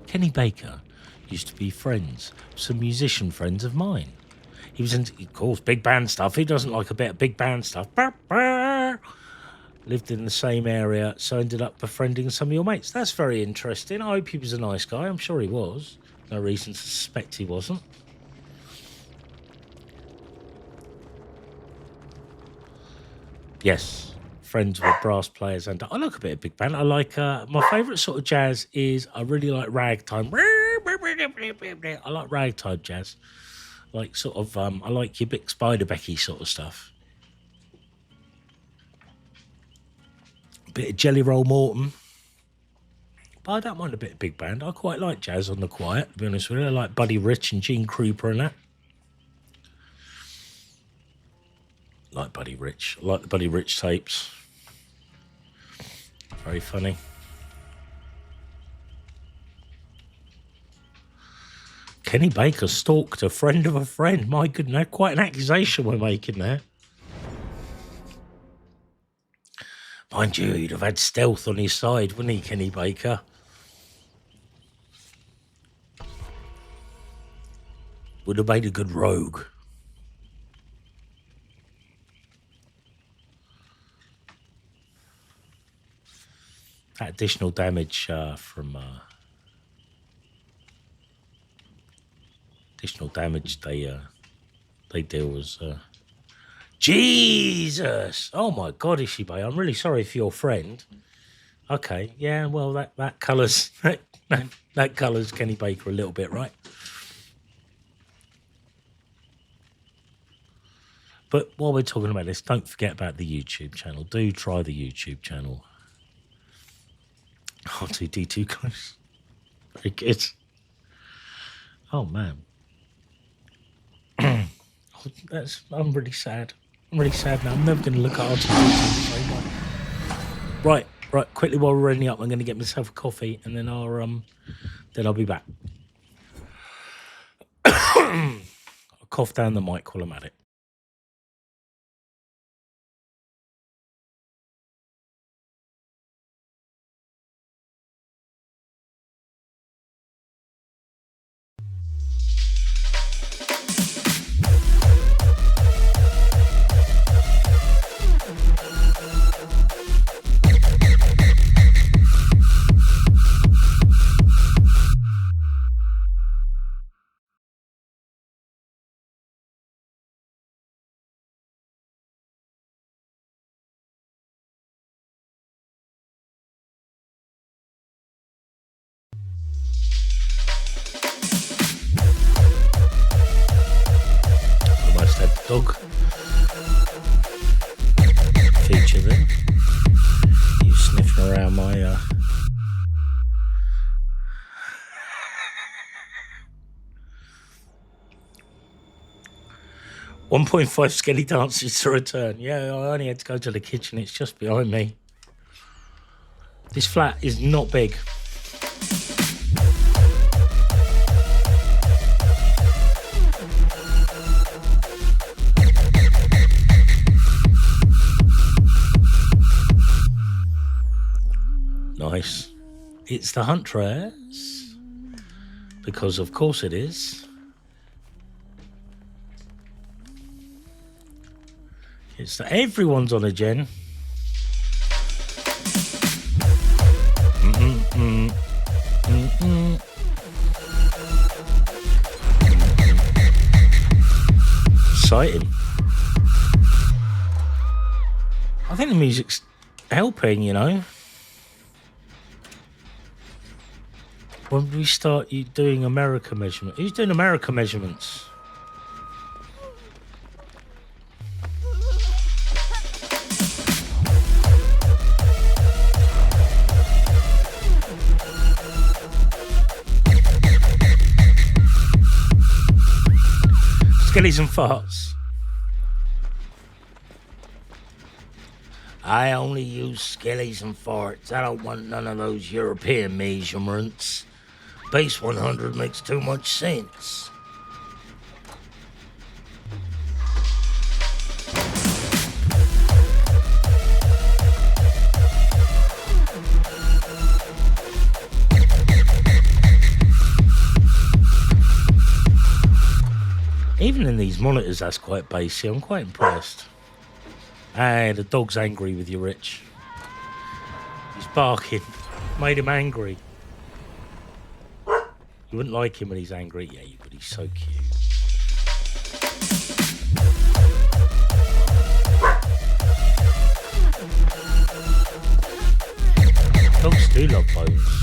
Kenny Baker used to be friends with some musician friends of mine. He was into, of course, big band stuff. Who doesn't like a bit of big band stuff? Lived in the same area, so ended up befriending some of your mates. That's very interesting. I hope he was a nice guy. I'm sure he was. No reason to suspect he wasn't. Yes, friends with brass players, and I like a bit of big band. I like my favourite sort of jazz is I really like ragtime. I like ragtime jazz. Like sort of I like your Big Spiderbecky sort of stuff. Bit of Jelly Roll Morton. But I don't mind a bit of big band. I quite like jazz on the quiet, to be honest with you. I like Buddy Rich and Gene Krupa and that. I like Buddy Rich. I like the Buddy Rich tapes. Very funny. Kenny Baker stalked a friend of a friend. My goodness, quite an accusation we're making there. Mind you, he'd have had stealth on his side, wouldn't he, Kenny Baker? Would have made a good rogue. That additional damage from... additional damage they deal was... Jesus! Oh my God, Ishibe, I'm really sorry for your friend. Okay, yeah, well, that colours that colours Kenny Baker a little bit, right? But while we're talking about this, don't forget about the YouTube channel. Do try the YouTube channel. R2D2 close. Very good. Oh man. I'm really sad. I'm really sad now. I'm never going to look at R2D2 the same way. Right. Quickly while we're ending up, I'm going to get myself a coffee, and then I'll be back. I'll cough down the mic while I'm at it. Almost had the dog feature there. You sniffing around my 1.5 skelly dances to return. Yeah, I only had to go to the kitchen. It's just behind me. This flat is not big. Nice. It's the Huntress. Because of course it is. It's the, everyone's on a gen. Exciting. I think the music's helping, you know. When we start doing America measurement, who's doing America measurements? Skellies and farts. I only use skellies and farts. I don't want none of those European measurements. Base 100 makes too much sense. Even in these monitors, that's quite basic. I'm quite impressed. Hey, the dog's angry with you, Rich. He's barking. Made him angry. You wouldn't like him when he's angry. Yeah, you would. He's so cute. Dogs do love bones.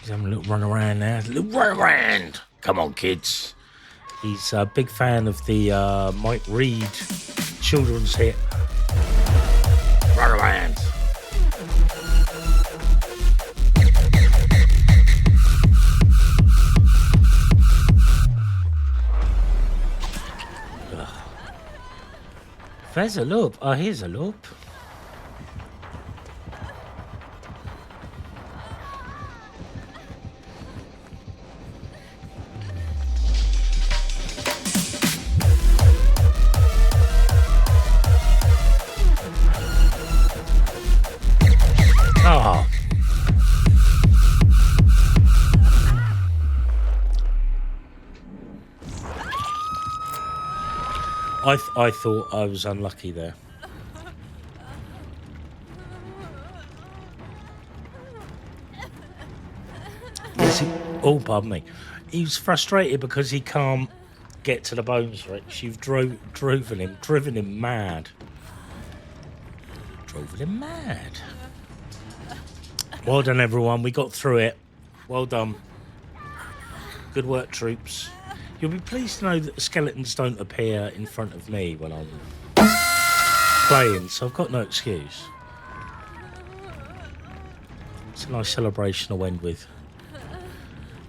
He's having a little run around now. A little run around. Come on, kids. He's a big fan of the Mike Reed children's hit. Run around. There's a loop. Oh, here's a loop. Oh. I thought I was unlucky there. Oh, pardon me. He was frustrated because he can't get to the bones, Rich. You've driven him mad. Drove him mad. Well done, everyone. We got through it. Well done. Good work, troops. You'll be pleased to know that the skeletons don't appear in front of me when I'm playing, so I've got no excuse. It's a nice celebration to end with.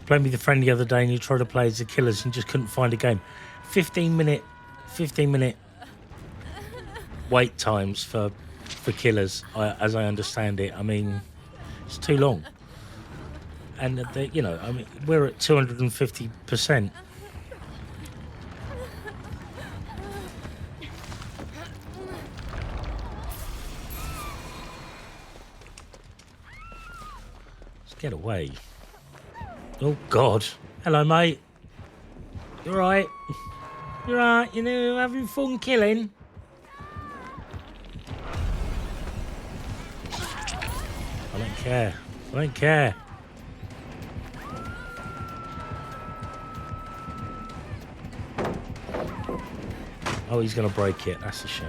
Playing with a friend the other day and you tried to play as the killers and just couldn't find a game. 15 minute wait times for killers, as I understand it. I mean, it's too long. And, you know, I mean, we're at 250%. Let's get away. Oh, God. Hello, mate. You alright? You alright? You know, having fun killing? I don't care. I don't care. Oh, he's going to break it. That's a shame.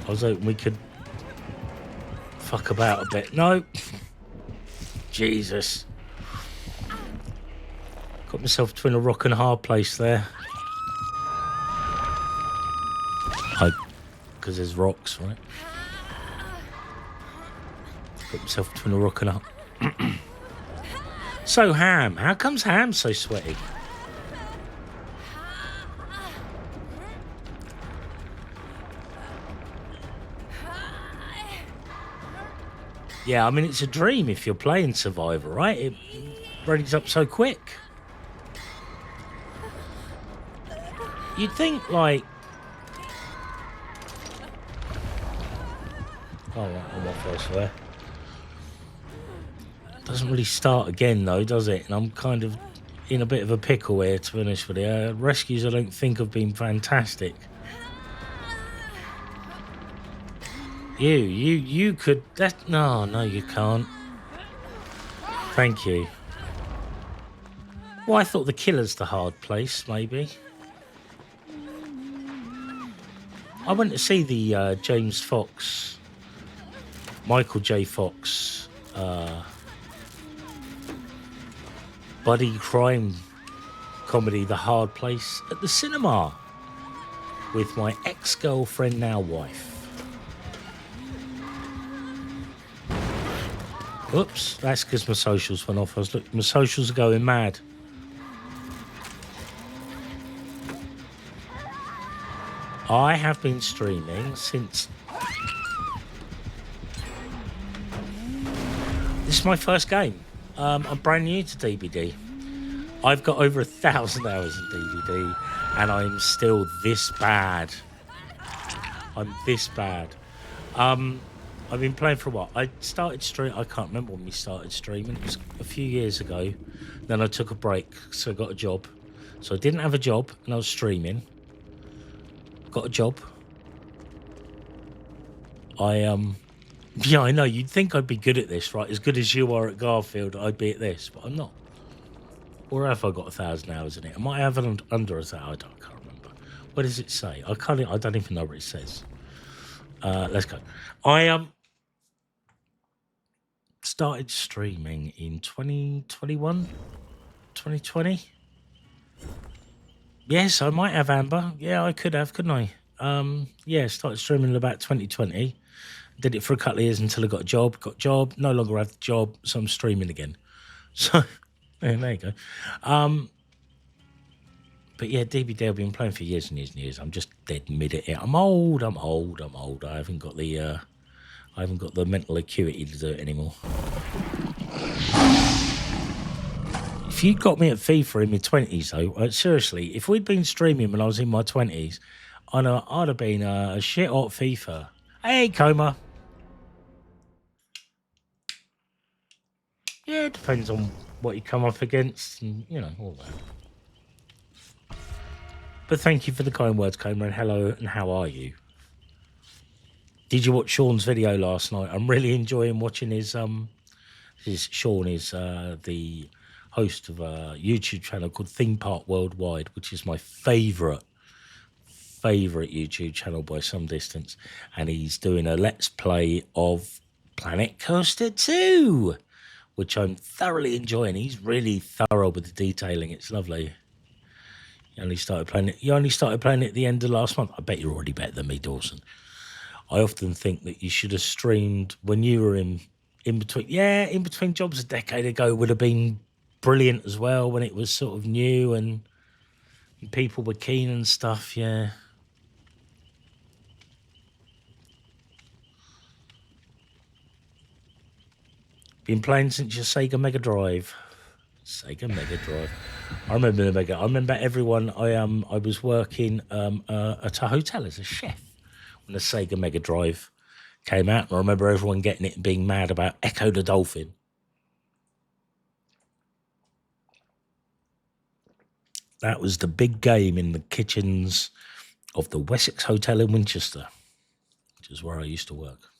I was hoping we could fuck about a bit. No. Jesus. Got myself between a rock and a hard place there. I because there's rocks, right? Got myself between a rock and up. So, Ham. How comes Ham so sweaty? Yeah, I mean, it's a dream if you're playing Survivor, right? It runs up so quick. You'd think, like... Oh, right, I'm off elsewhere. Doesn't really start again, though, does it? And I'm kind of in a bit of a pickle here, to be honest with you. Rescues, I don't think, have been fantastic. You could... No, you can't. Thank you. Well, I thought the killer's the hard place, maybe. I went to see the James Fox, Michael J. Fox, buddy crime comedy, The Hard Place, at the cinema with my ex-girlfriend, now wife. Oops, that's because my socials went off. My socials are going mad. I have been streaming since... This is my first game. I'm brand new to DBD. I've got over 1,000 hours in DBD, and I'm still this bad. I'm this bad. I've been playing for a while. I started streaming... I can't remember when we started streaming. It was a few years ago. Then I took a break, so I got a job. So I didn't have a job, and I was streaming. Got a job. Yeah, I know, you'd think I'd be good at this, right? As good as you are at Garfield, I'd be at this, but I'm not. Or have I got 1,000 hours in it? I might have it under 1,000. I can't remember. What does it say? I don't even know what it says. Let's go. I started streaming in 2021, 2020. Yes, I might have, Amber. Yeah, I could have, couldn't I? Yeah, started streaming in about 2020. Did it for a couple of years until I got a job. Got a job, no longer have the job, so I'm streaming again. So, yeah, there you go. But yeah, DBD I've been playing for years and years and years. I'm just dead mid at it. I'm old. I haven't got the mental acuity to do it anymore. If you'd got me at FIFA in my 20s, though, seriously, if we'd been streaming when I was in my 20s, I'd have been a shit hot FIFA. Hey, Coma. Yeah, it depends on what you come up against and, you know, all that. But thank you for the kind words, Coma, and hello, and how are you? Did you watch Sean's video last night? I'm really enjoying watching his Sean is the host of a YouTube channel called Theme Park Worldwide, which is my favourite YouTube channel by some distance. And he's doing a Let's Play of Planet Coaster 2, which I'm thoroughly enjoying. He's really thorough with the detailing. It's lovely. You only started playing it at the end of last month. I bet you're already better than me, Dawson. I often think that you should have streamed when you were in between. Yeah, in between jobs a decade ago would have been brilliant as well, when it was sort of new and people were keen and stuff. Yeah. Been playing since your Sega Mega Drive. Sega Mega Drive. I remember everyone. I was working at a hotel as a chef when the Sega Mega Drive came out, and I remember everyone getting it and being mad about Echo the Dolphin. That was the big game in the kitchens of the Wessex Hotel in Winchester, which is where I used to work.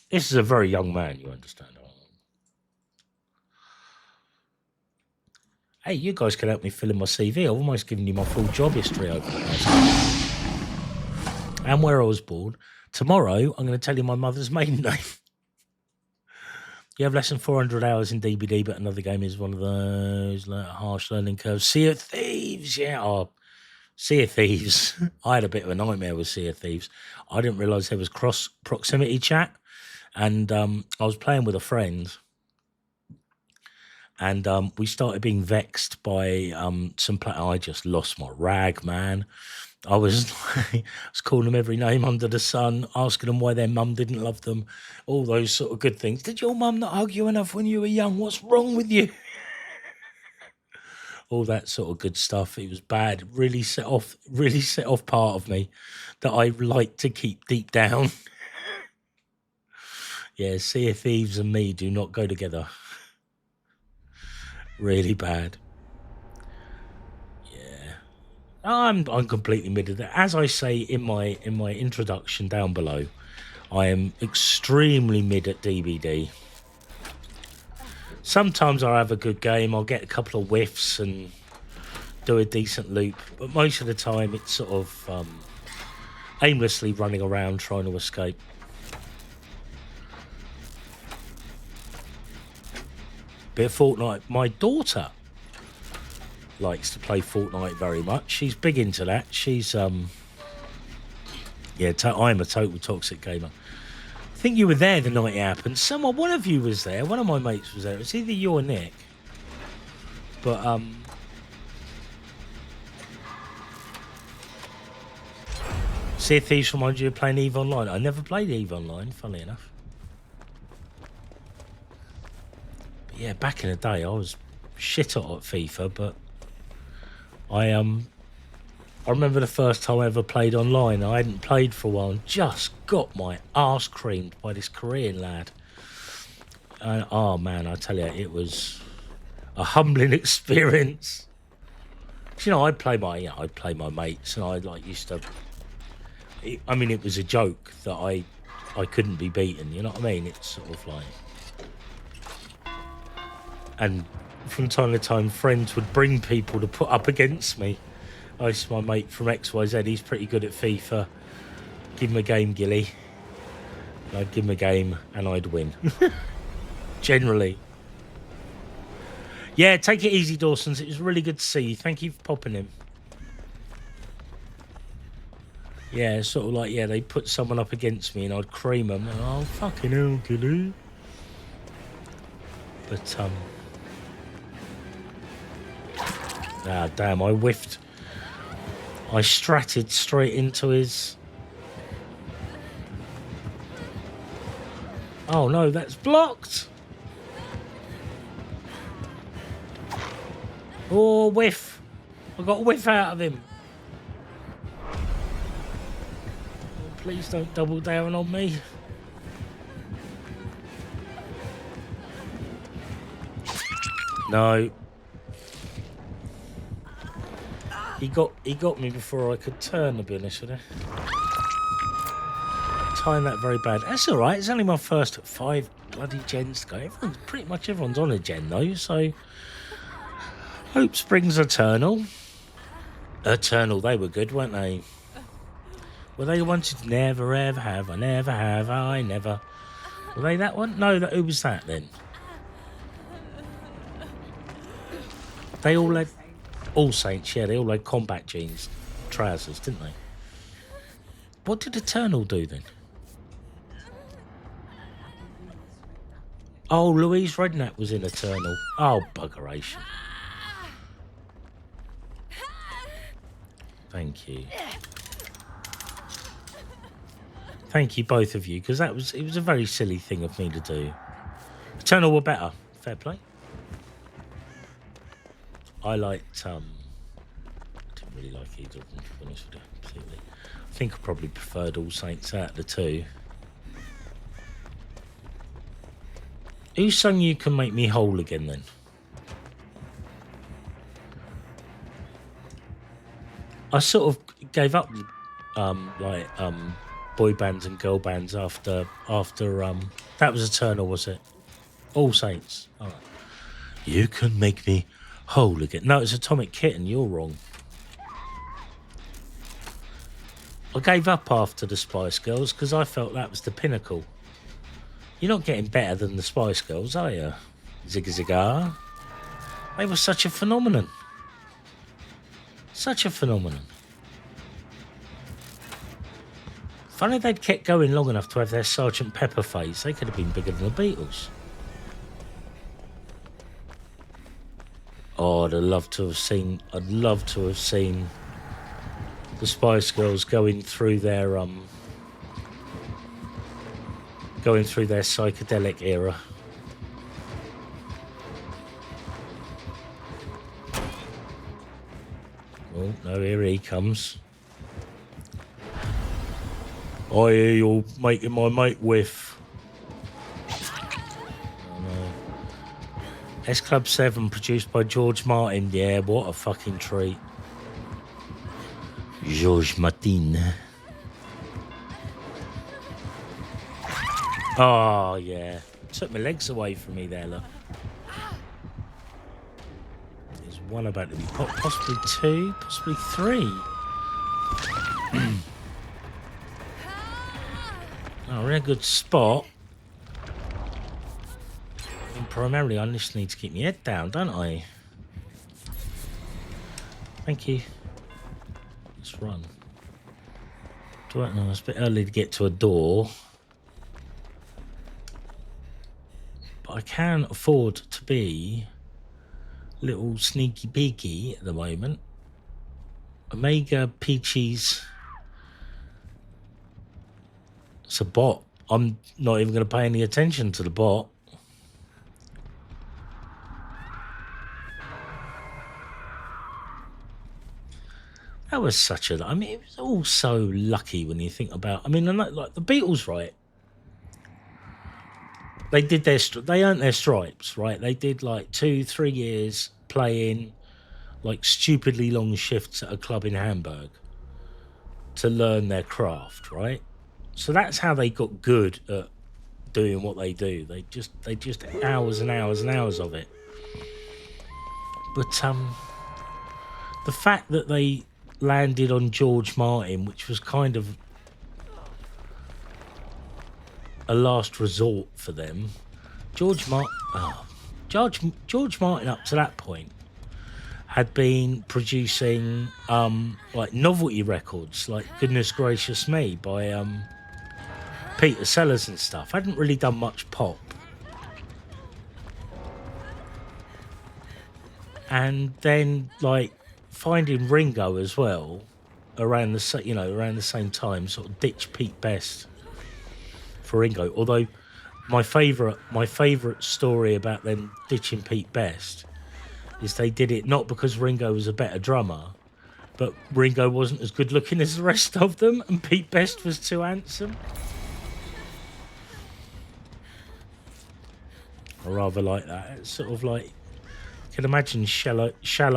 This is a very young man, you understand. Hey, you guys can help me fill in my CV. I've almost given you my full job history over the past and where I was born. Tomorrow, I'm going to tell you my mother's maiden name. You have less than 400 hours in DBD, but another game is one of those harsh learning curves. Sea of Thieves, yeah. Oh, Sea of Thieves. I had a bit of a nightmare with Sea of Thieves. I didn't realise there was cross proximity chat, and I was playing with a friend, and we started being vexed by I just lost my rag, man. I was I was calling them every name under the sun, asking them why their mum didn't love them, all those sort of good things. Did your mum not hug you enough when you were young? What's wrong with you? All that sort of good stuff. It was bad. Really set off part of me that I like to keep deep down. Yeah, Sea of Thieves and me do not go together. Really bad. Yeah. I'm completely mid of that. As I say in my introduction down below, I am extremely mid at DBD. Sometimes I'll have a good game, I'll get a couple of whiffs and do a decent loop, but most of the time it's sort of aimlessly running around trying to escape. Bit of Fortnite. My daughter likes to play Fortnite very much. She's big into that. She's yeah, I'm a total toxic gamer. I think you were there the night it happened. One of you was there. One of my mates was there. It's either you or Nick. But Sea of Thieves reminds you of playing EVE Online. I never played EVE Online, funnily enough. But yeah, back in the day, I was shit hot at FIFA, but I remember the first time I ever played online. I hadn't played for a while and just got my arse creamed by this Korean lad. And oh man, I tell you, it was a humbling experience. You know, I'd play my mates, and I used to. I mean, it was a joke that I couldn't be beaten. You know what I mean? It's sort of like, and from time to time, friends would bring people to put up against me. It's my mate from XYZ. He's pretty good at FIFA. Give him a game, Gilly. And I'd give him a game, and I'd win. Generally. Yeah, take it easy, Dawson's. It was really good to see you. Thank you for popping in. Yeah, sort of like, yeah, they put someone up against me and I'd cream them. And, oh, fucking hell, Gilly. But, ah, damn, I whiffed. I stratted straight into his... Oh, no, that's blocked. Oh, whiff. I got a whiff out of him. Please don't double down on me. No. He got me before I could turn, to be honest with you. Time that very bad. That's alright, it's only my first 5 bloody gens to go. Pretty much everyone's on a gen though, so hope springs eternal. Eternal, they were good, weren't they? Were they the ones who never ever have, I never have, I never. Were they that one? No, who was that then? They all had... All Saints, yeah, they all had combat jeans, trousers, didn't they? What did Eternal do then? Oh, Louise Redknapp was in Eternal. Oh, buggeration. Thank you. Thank you, both of you, because it was a very silly thing of me to do. Eternal were better. Fair play. I liked, I didn't really like either of them, to be honest with you, completely. I think I probably preferred All Saints out of the two. Who sung You Can Make Me Whole Again, then? I sort of gave up, boy bands and girl bands after that was Eternal, was it? All Saints. All right. You can make me whole again. No, it's Atomic Kitten. You're wrong. I gave up after the Spice Girls because I felt that was the pinnacle. You're not getting better than the Spice Girls, are you? Zigga Zigga. They were such a phenomenon. Such a phenomenon. Funny they'd kept going long enough to have their Sergeant Pepper phase. They could have been bigger than the Beatles. Oh, I'd love to have seen the Spice Girls going through their psychedelic era. Oh no, here he comes. I hear you're making my mate whiff. Oh no. S Club 7 produced by George Martin. Yeah, what a fucking treat. George Martin. Oh, yeah. Took my legs away from me there, look. There's one about to be popped, possibly two, possibly three. Oh, we're in a good spot. And primarily, I just need to keep my head down, don't I? Thank you. Let's run. Don't know, it's a bit early to get to a door. But I can afford to be a little sneaky peeky at the moment. Omega Peaches. It's a bot. I'm not even going to pay any attention to the bot. That was such a... I mean, it was all so lucky when you think about... I mean, like the Beatles, right? They did they earned their stripes, right? They did like 2-3 years playing like stupidly long shifts at a club in Hamburg to learn their craft, right? So that's how they got good at doing what they do. They just hours and hours and hours of it. But the fact that they landed on George Martin, which was kind of a last resort for them. George Martin up to that point had been producing like novelty records, like Goodness Gracious Me by Peter Sellers and stuff. Hadn't really done much pop. And then like finding Ringo as well around the same time, sort of ditch Pete Best for Ringo. Although my favourite story about them ditching Pete Best is they did it not because Ringo was a better drummer, but Ringo wasn't as good looking as the rest of them, and Pete Best was too handsome. I rather like that. It's sort of like, you can imagine shallow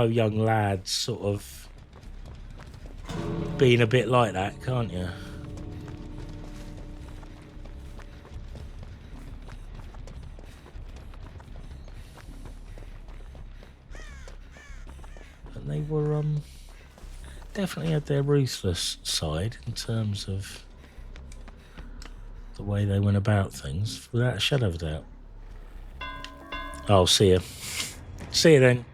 young lads sort of being a bit like that, can't you? And they were definitely had their ruthless side in terms of the way they went about things, without a shadow of a doubt. I'll see you. See you then.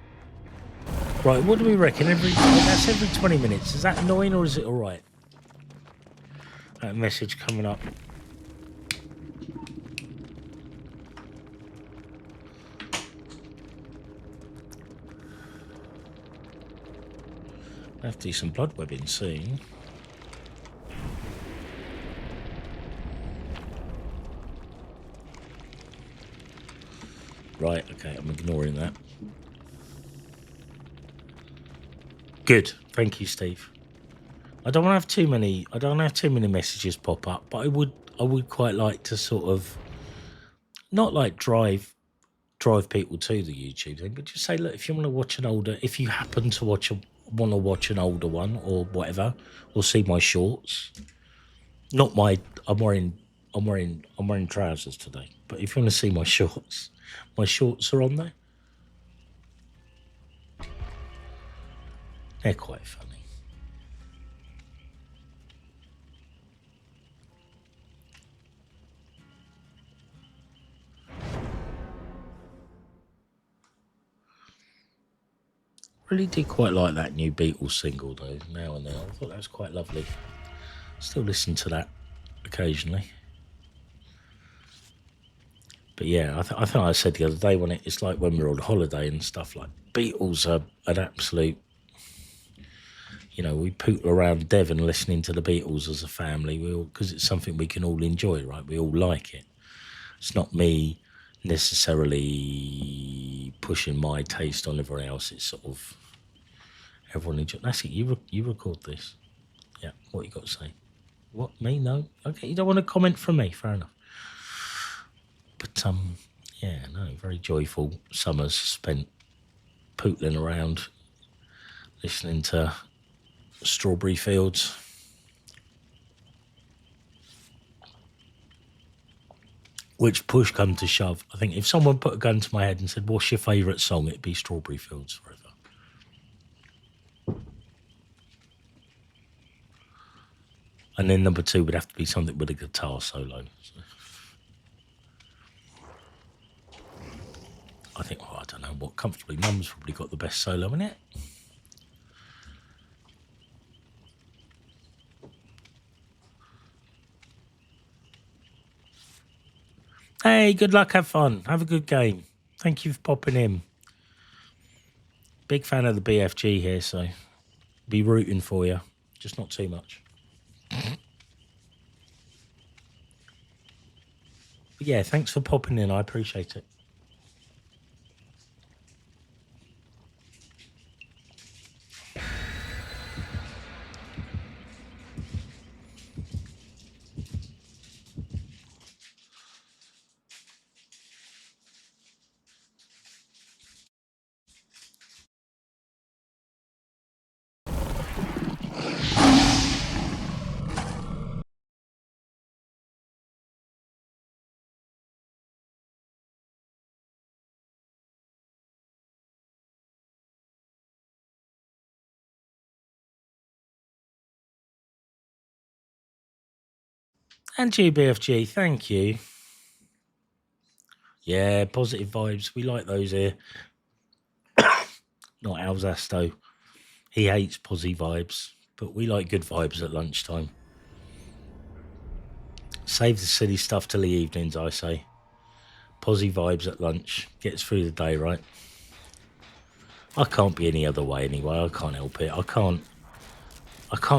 Right, what do we reckon? That's every 20 minutes. Is that annoying or is it alright? That message coming up. I have to do some blood webbing soon. Right, okay, I'm ignoring that. Good, thank you, Steve. I don't want to have too many messages pop up, but I would quite like to sort of not like drive people to the YouTube thing, but just say, look, if you want to watch if you happen to want to watch an older one or whatever, or see my shorts. I'm wearing trousers today, but if you want to see my shorts are on there. They're quite funny. Really did quite like that new Beatles single though, Now and Then. I thought that was quite lovely. Still listen to that occasionally. But yeah, I think I said the other day when it's like when we're on holiday and stuff, like Beatles are an absolute, you know, we pootle around Devon listening to the Beatles as a family, because it's something we can all enjoy, right? We all like it. It's not me necessarily pushing my taste on everyone else. It's sort of everyone enjoy. That's it. You record this. Yeah. What you got to say? What, me? No. Okay. You don't want to comment from me. Fair enough. But yeah, no. Very joyful summers spent pootling around, listening to Strawberry Fields. Which push come to shove, I think if someone put a gun to my head and said, "What's your favourite song?" it'd be Strawberry Fields forever. And then number 2 would have to be something with a guitar solo. So I think, I don't know what, Comfortably Numb's probably got the best solo in it. Hey, good luck, have fun, have a good game. Thank you for popping in. Big fan of the BFG here, so be rooting for you, just not too much. But yeah, thanks for popping in, I appreciate it. And GBFG, thank you. Yeah, positive vibes. We like those here. Not Alzasto. He hates posy vibes, but we like good vibes at lunchtime. Save the silly stuff till the evenings, I say. Posy vibes at lunch. Gets through the day, right? I can't be any other way anyway. I can't help it. I can't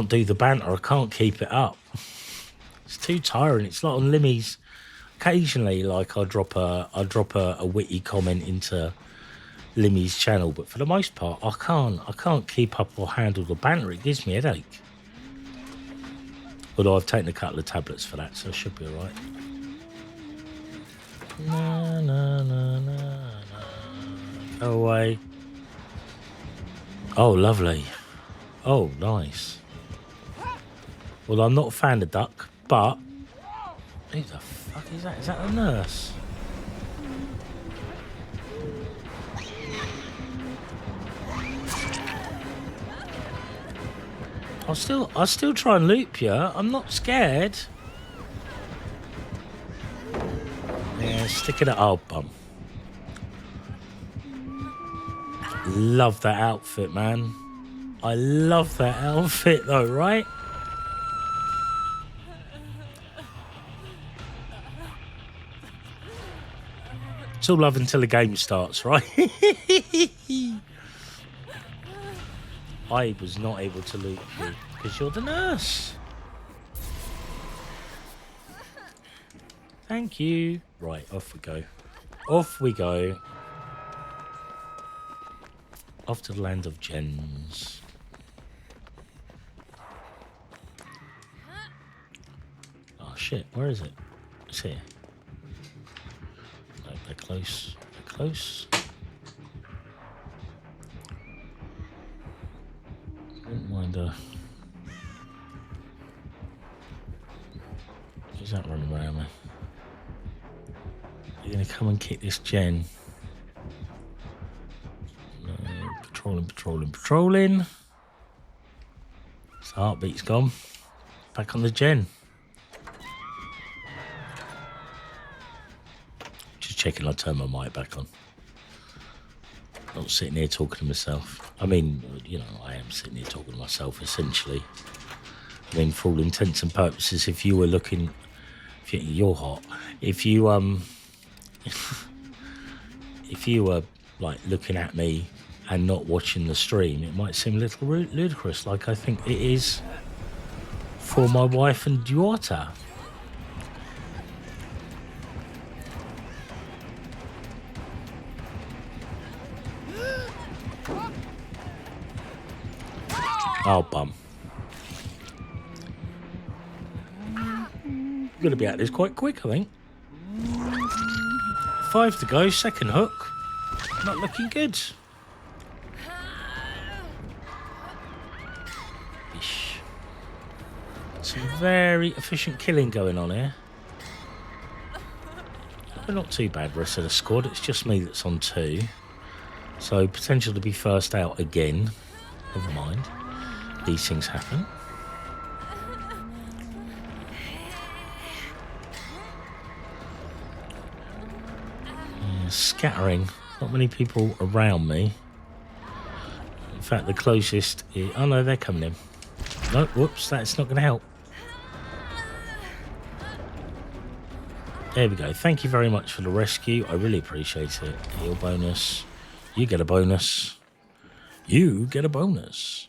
do the banter. I can't keep it up. It's too tiring. It's like on Limmy's. Occasionally, like I'll drop a witty comment into Limmy's channel, but for the most part, I can't keep up or handle the banter. It gives me a headache. Although I've taken a couple of tablets for that, so I should be all right. Na, na, na, na, na. Go away. Oh, lovely. Oh, nice. Well, I'm not a fan of duck, but who the fuck is that? Is that a nurse? I'll still try and loop you. I'm not scared. Yeah, stick it at our bum. Love that outfit, man. I love that outfit though, right? It's all love until the game starts, right? I was not able to loot you because you're the nurse. Thank you. Right, off we go. Off we go. Off to the land of gens. Oh shit, where is it? It's here. No, they're close. They're close. Wouldn't mind who's that running around me? You're gonna come and kick this gen. No, patrolling. His heartbeat's gone. Back on the gen. Just checking I turn my mic back on. Not sitting here talking to myself. I mean, you know, I am sitting here talking to myself essentially. I mean, for all intents and purposes, if you were looking, you're hot. If you if you were like looking at me and not watching the stream, it might seem a little ludicrous, like I think it is for my wife and daughter. Oh, bum. I'm going to be at this quite quick, I think. 5 to go, second hook. Not looking good. Ish. Some very efficient killing going on here. But not too bad, the rest of the squad. It's just me that's on 2. So potential to be first out again. Never mind. These things happen. Scattering, not many people around me. In fact, the closest is, oh no, they're coming in. No, whoops, that's not going to help. There we go. Thank you very much for the rescue. I really appreciate it. Heal bonus. You get a bonus. You get a bonus.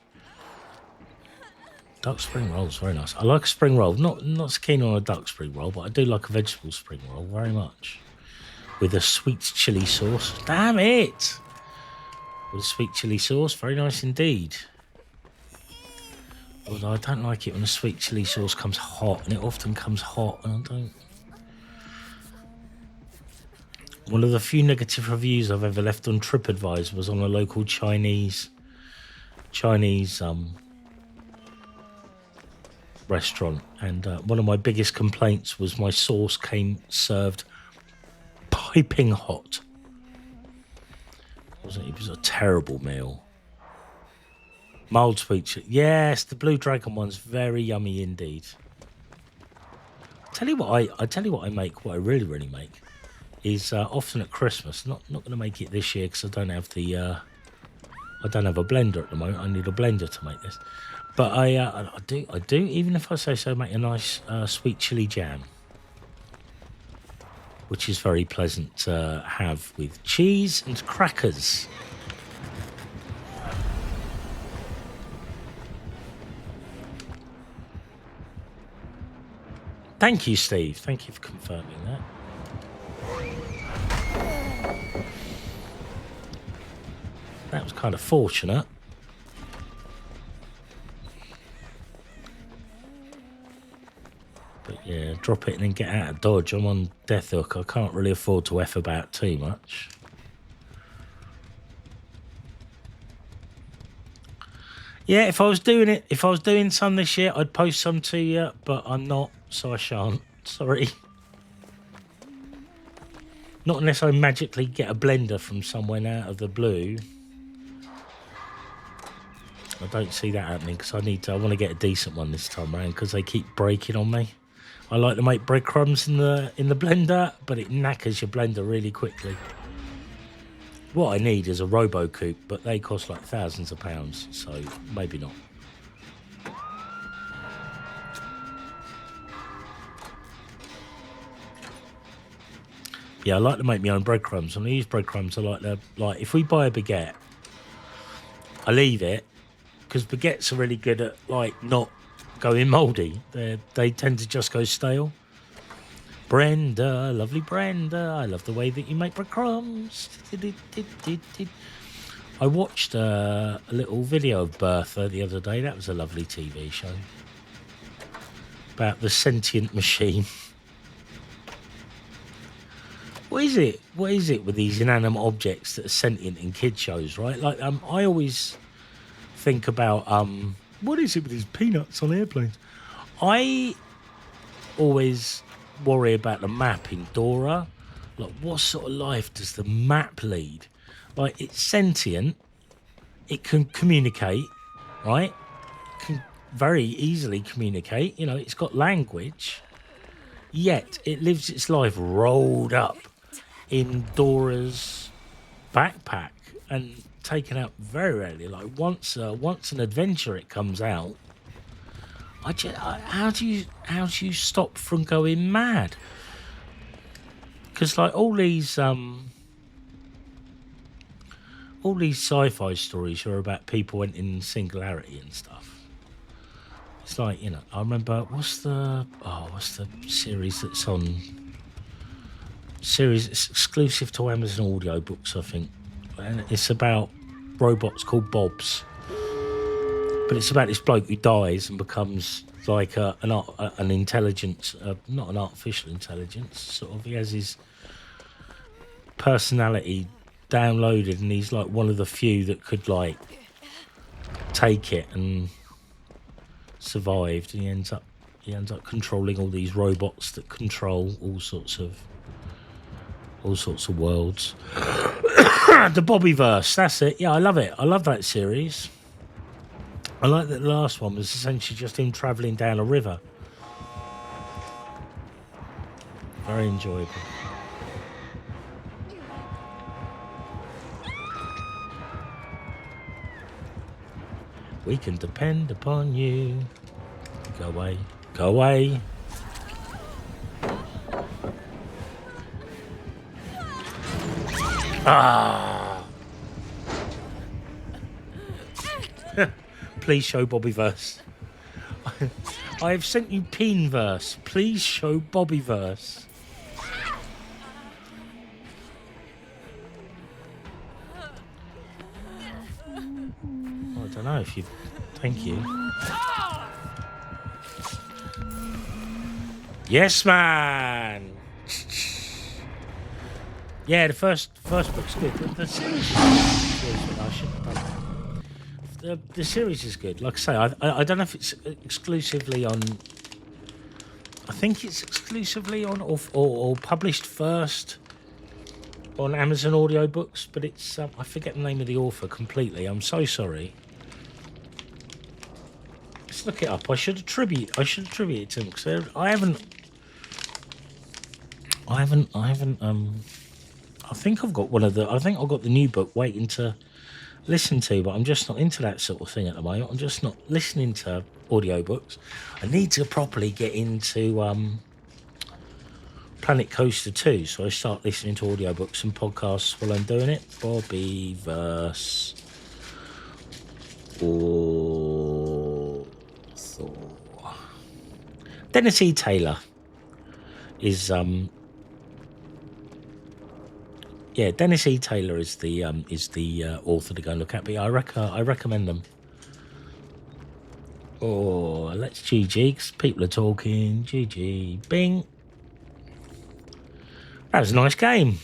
Duck spring rolls, very nice. I like a spring roll. Not so keen on a duck spring roll, but I do like a vegetable spring roll very much. With a sweet chili sauce. Damn it! With a sweet chili sauce. Very nice indeed. Although I don't like it when the sweet chili sauce comes hot. And it often comes hot. And I don't... One of the few negative reviews I've ever left on TripAdvisor was on a local Chinese restaurant. And one of my biggest complaints was my sauce came served piping hot. It was a terrible meal. Mild sweet chili. Yes, the Blue Dragon one's very yummy indeed. I tell you what I make. What I really make is often at Christmas. Not going to make it this year because I don't have a blender at the moment. I need a blender to make this. But I do. Even if I say so, make a nice sweet chili jam, which is very pleasant to have with cheese and crackers. Thank you, Steve. Thank you for confirming that. That was kind of fortunate. But yeah, drop it and then get out of dodge. I'm on death hook. I can't really afford to F about too much. Yeah, if I was doing some this year, I'd post some to you, but I'm not, so I shan't. Sorry. Not unless I magically get a blender from somewhere out of the blue. I don't see that happening because I want to get a decent one this time around because they keep breaking on me. I like to make breadcrumbs in the blender, but it knackers your blender really quickly. What I need is a robo coupe, but they cost like thousands of pounds, so maybe not. Yeah, I like to make my own breadcrumbs. When I use breadcrumbs, I like if we buy a baguette, I leave it because baguettes are really good at like not going mouldy. They tend to just go stale. Brenda, lovely Brenda, I love the way that you make breadcrumbs. I watched a little video of Bertha the other day. That was a lovely TV show about the sentient machine. What is it with these inanimate objects that are sentient in kid shows, right? Like I always think about what is it with these peanuts on airplanes? I always worry about the map in Dora. Like, what sort of life does the map lead? Like, it's sentient, it can communicate, right? Can very easily communicate, you know, it's got language, yet it lives its life rolled up in Dora's backpack and taken out very rarely. Like once an adventure it comes out, How do you stop from going mad? Because like all these sci-fi stories are about people in singularity and stuff. It's like, you know, I remember what's the series that's on series it's exclusive to Amazon audiobooks, I think. And it's about robots called Bobs. But it's about this bloke who dies and becomes like an intelligence, not an artificial intelligence, sort of. He has his personality downloaded and he's like one of the few that could like take it and survived, and he ends up controlling all these robots that control all sorts of worlds. The Bobbyverse, that's it. Yeah, I love it. I love that series. I like that the last one was essentially just him travelling down a river. Very enjoyable. We can depend upon you. Go away. Go away. Ah. Please show Bobbyverse. I have sent you Peenverse. Please show Bobbyverse. I don't know if you... Thank you. Yes, man! Yeah, the first book's good. The series is good. I shouldn't have done that. The series is good. Like I say, I don't know if it's exclusively on... I think it's exclusively on or published first on Amazon audiobooks, but it's... I forget the name of the author completely. I'm so sorry. Let's look it up. I should attribute it to him because I think I've got the new book waiting to listen to, but I'm just not into that sort of thing at the moment. I'm just not listening to audiobooks. I need to properly get into Planet Coaster 2, so I start listening to audiobooks and podcasts while I'm doing it. Bobbyverse. Dennis E. Taylor is Dennis E. Taylor is the author to go and look at. But yeah, I recommend them. Oh, let's GG because people are talking. GG, bing. That was a nice game.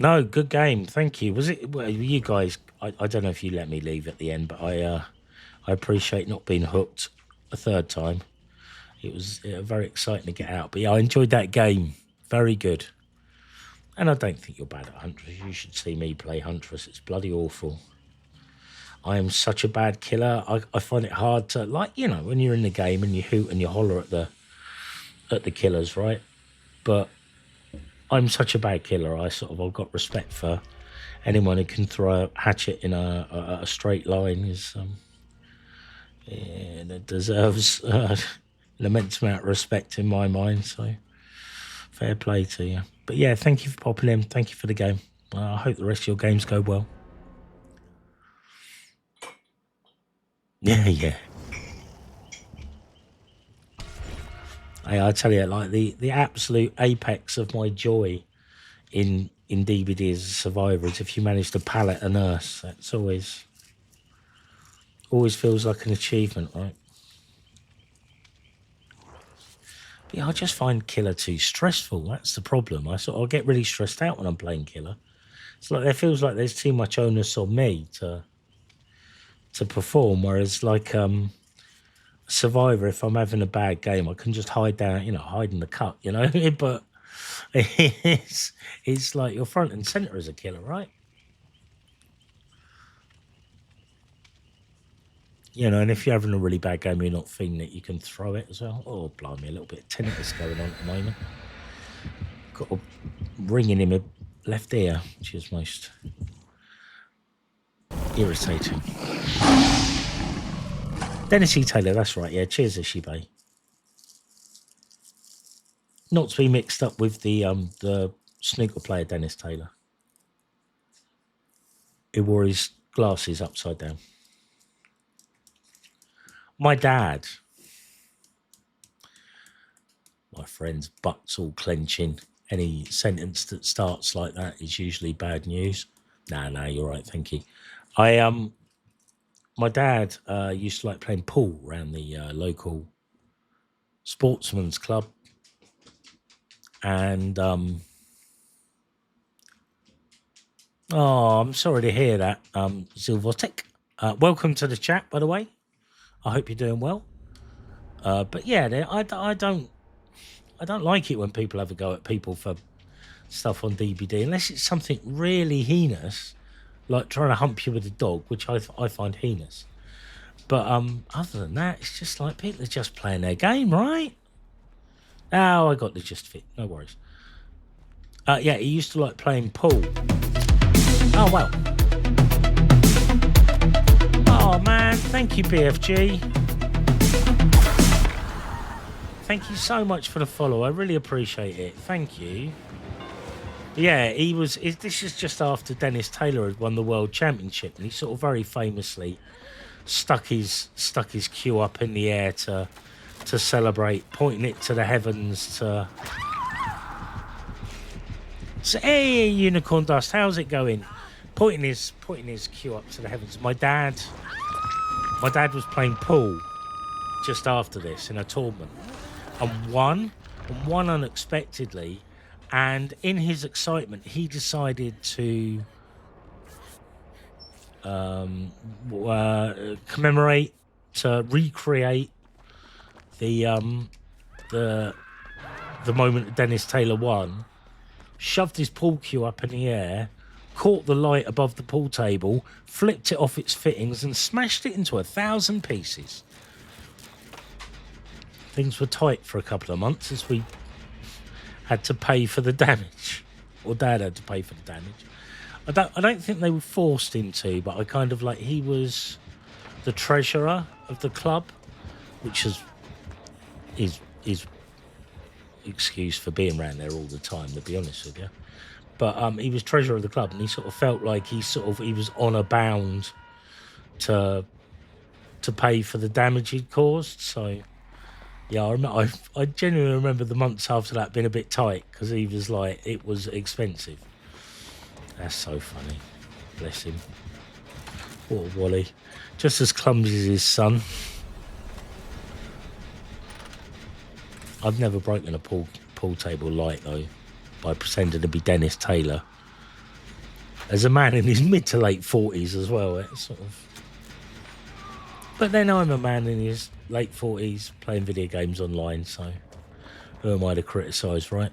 No, good game. Thank you. Was it? Well, you guys. I don't know if you let me leave at the end, but I appreciate not being hooked a third time. It was very exciting to get out. But yeah, I enjoyed that game. Very good. And I don't think you're bad at Huntress. You should see me play Huntress. It's bloody awful. I am such a bad killer. I find it hard to, like, you know, when you're in the game and you hoot and you holler at the killers, right? But I'm such a bad killer. I've got respect for anyone who can throw a hatchet in a straight line. That deserves an immense amount of respect in my mind. So fair play to you. But yeah, thank you for popping in. Thank you for the game. I hope the rest of your games go well. Yeah. I tell you, like the absolute apex of my joy in DBD as a survivor is if you manage to pallet a nurse. That's always feels like an achievement, right? But yeah, I just find Killer too stressful. That's the problem. I get really stressed out when I'm playing Killer. It's like it feels like there's too much onus on me to perform, whereas like Survivor, if I'm having a bad game, I can just hide in the cut, you know. But it's like you're front and center as a killer, right? You know, and if you're having a really bad game, you're not feeling it, you can throw it as well. Oh, blimey, a little bit of tinnitus going on at the moment. Got a ringing in my left ear, which is most... irritating. Dennis E. Taylor, that's right. Yeah, cheers, Ishibe. Not to be mixed up with the snooker player Dennis Taylor. He wore his glasses upside down. My dad, my friend's butt's all clenching. Any sentence that starts like that is usually bad news. No, you're right, thank you. My dad used to like playing pool around the local sportsman's club. And, I'm sorry to hear that, Zilvotek. Welcome to the chat, by the way. I hope you're doing well. But yeah, I don't like it when people have a go at people for stuff on DBD, unless it's something really heinous, like trying to hump you with a dog, which I find heinous. But other than that, it's just like people are just playing their game, right? Oh, I got the gist of it. No worries. Yeah, he used to like playing pool. Oh, well. Oh, man. Thank you, BFG. Thank you so much for the follow. I really appreciate it. Thank you. Yeah, this is just after Dennis Taylor had won the World Championship, and he sort of very famously stuck his cue up in the air to celebrate, pointing it to the heavens to... So, hey, Unicorn Dust, how's it going? Pointing his cue up to the heavens. My dad was playing pool just after this in a tournament, and won unexpectedly. And in his excitement, he decided to commemorate, to recreate the moment that Dennis Taylor won. Shoved his pool cue up in the air, caught the light above the pool table, flipped it off its fittings, and smashed it into 1,000 pieces. Things were tight for a couple of months as we had to pay for the damage, or Dad had to pay for the damage. I don't think they were forced into, but I kind of like, he was the treasurer of the club, which is excuse for being around there all the time, to be honest with you. But he was treasurer of the club, and he sort of felt like he was honour bound to pay for the damage he'd caused. So yeah, I genuinely remember the months after that being a bit tight, because he was like, it was expensive. That's so funny. Bless him. What a Wally. Just as clumsy as his son. I've never broken a pool table light, though, by pretending to be Dennis Taylor. As a man in his mid to late 40s as well, it's sort of... But then I'm a man in his late 40s playing video games online, so who am I to criticise, right?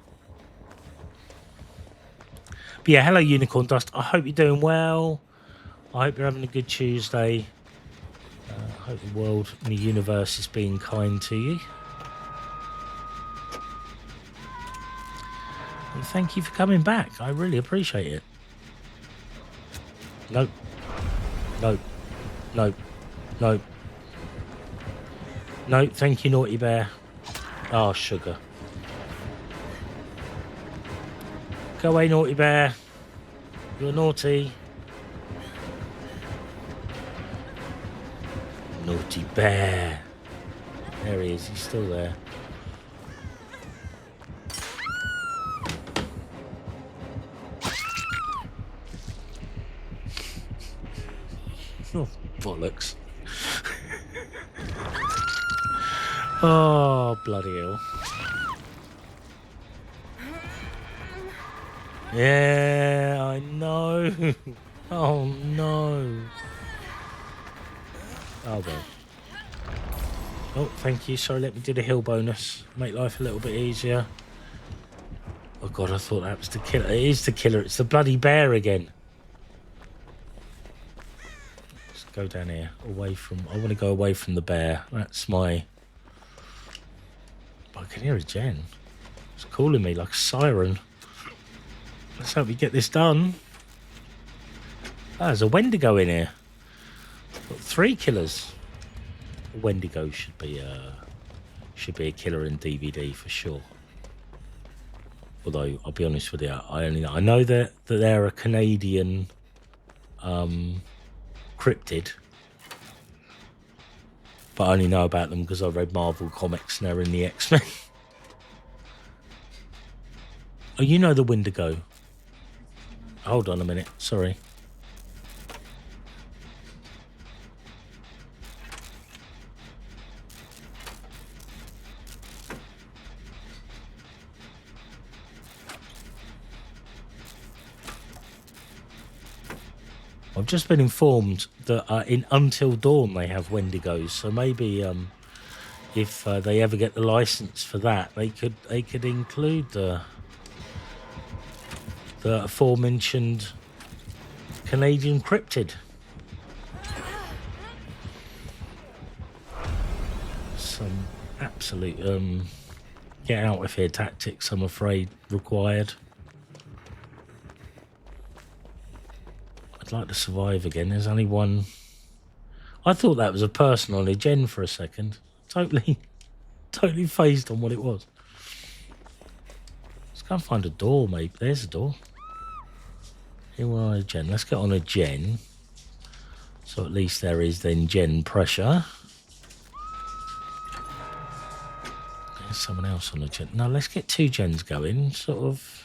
But yeah, hello Unicorn Dust. I hope you're doing well. I hope you're having a good Tuesday. I hope the world and the universe is being kind to you. And thank you for coming back. I really appreciate it. Nope. Nope. Nope. Nope. No, thank you, Naughty Bear. Oh, sugar. Go away, Naughty Bear. You're naughty. Naughty Bear. There he is. He's still there. Oh, bollocks. Oh, bloody hell. Yeah, I know. Oh, no. Oh, well. Oh, thank you. Sorry, let me do the hill bonus. Make life a little bit easier. Oh, God, I thought that was the killer. It is the killer. It's the bloody bear again. Let's go down here. Away from... I want to go away from the bear. That's my... I can hear a Jen. It's calling me like a siren. Let's hope we get this done. Oh, there's a Wendigo in here. 3 killers. Wendigo should be a killer in DVD for sure. Although I'll be honest with you, I know that they're a Canadian cryptid, but I only know about them because I read Marvel comics and they're in the X-Men. Oh, you know the Wendigo. Hold on a minute, sorry. I've just been informed that in Until Dawn they have Wendigos, so maybe if they ever get the license for that, they could include the aforementioned Canadian cryptid. Some absolute get out of here tactics, I'm afraid, required. I'd like to survive again. There's only one. I thought that was a person on a gen for a second. Totally phased on what it was. Let's go and find a door, maybe. There's a door. Here we're on a gen. Let's get on a gen. So at least there is then gen pressure. There's someone else on a gen. No, let's get 2 gens going. Sort of.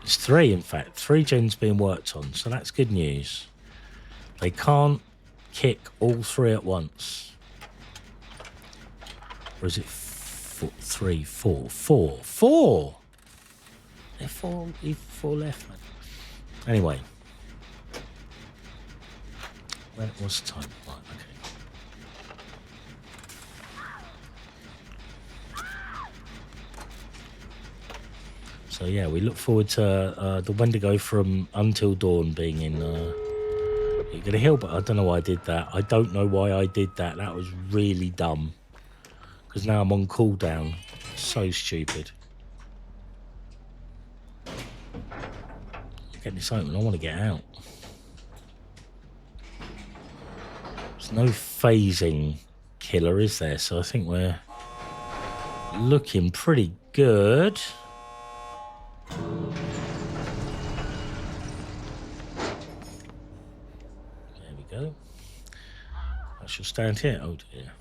It's 3, in fact. 3 gens being worked on, so that's good news. They can't kick all 3 at once. Or is it 3, 4? 4! They're 4 left, man. Anyway. When it was time. Right, okay. So yeah, we look forward to the Wendigo from Until Dawn being in You're Gonna Heal, but I don't know why I did that. I don't know why I did that. That was really dumb. Because now I'm on cooldown. So stupid. Get this open. I want to get out. There's no phasing killer, is there? So I think we're looking pretty good. There we go. I shall stand here. Oh dear.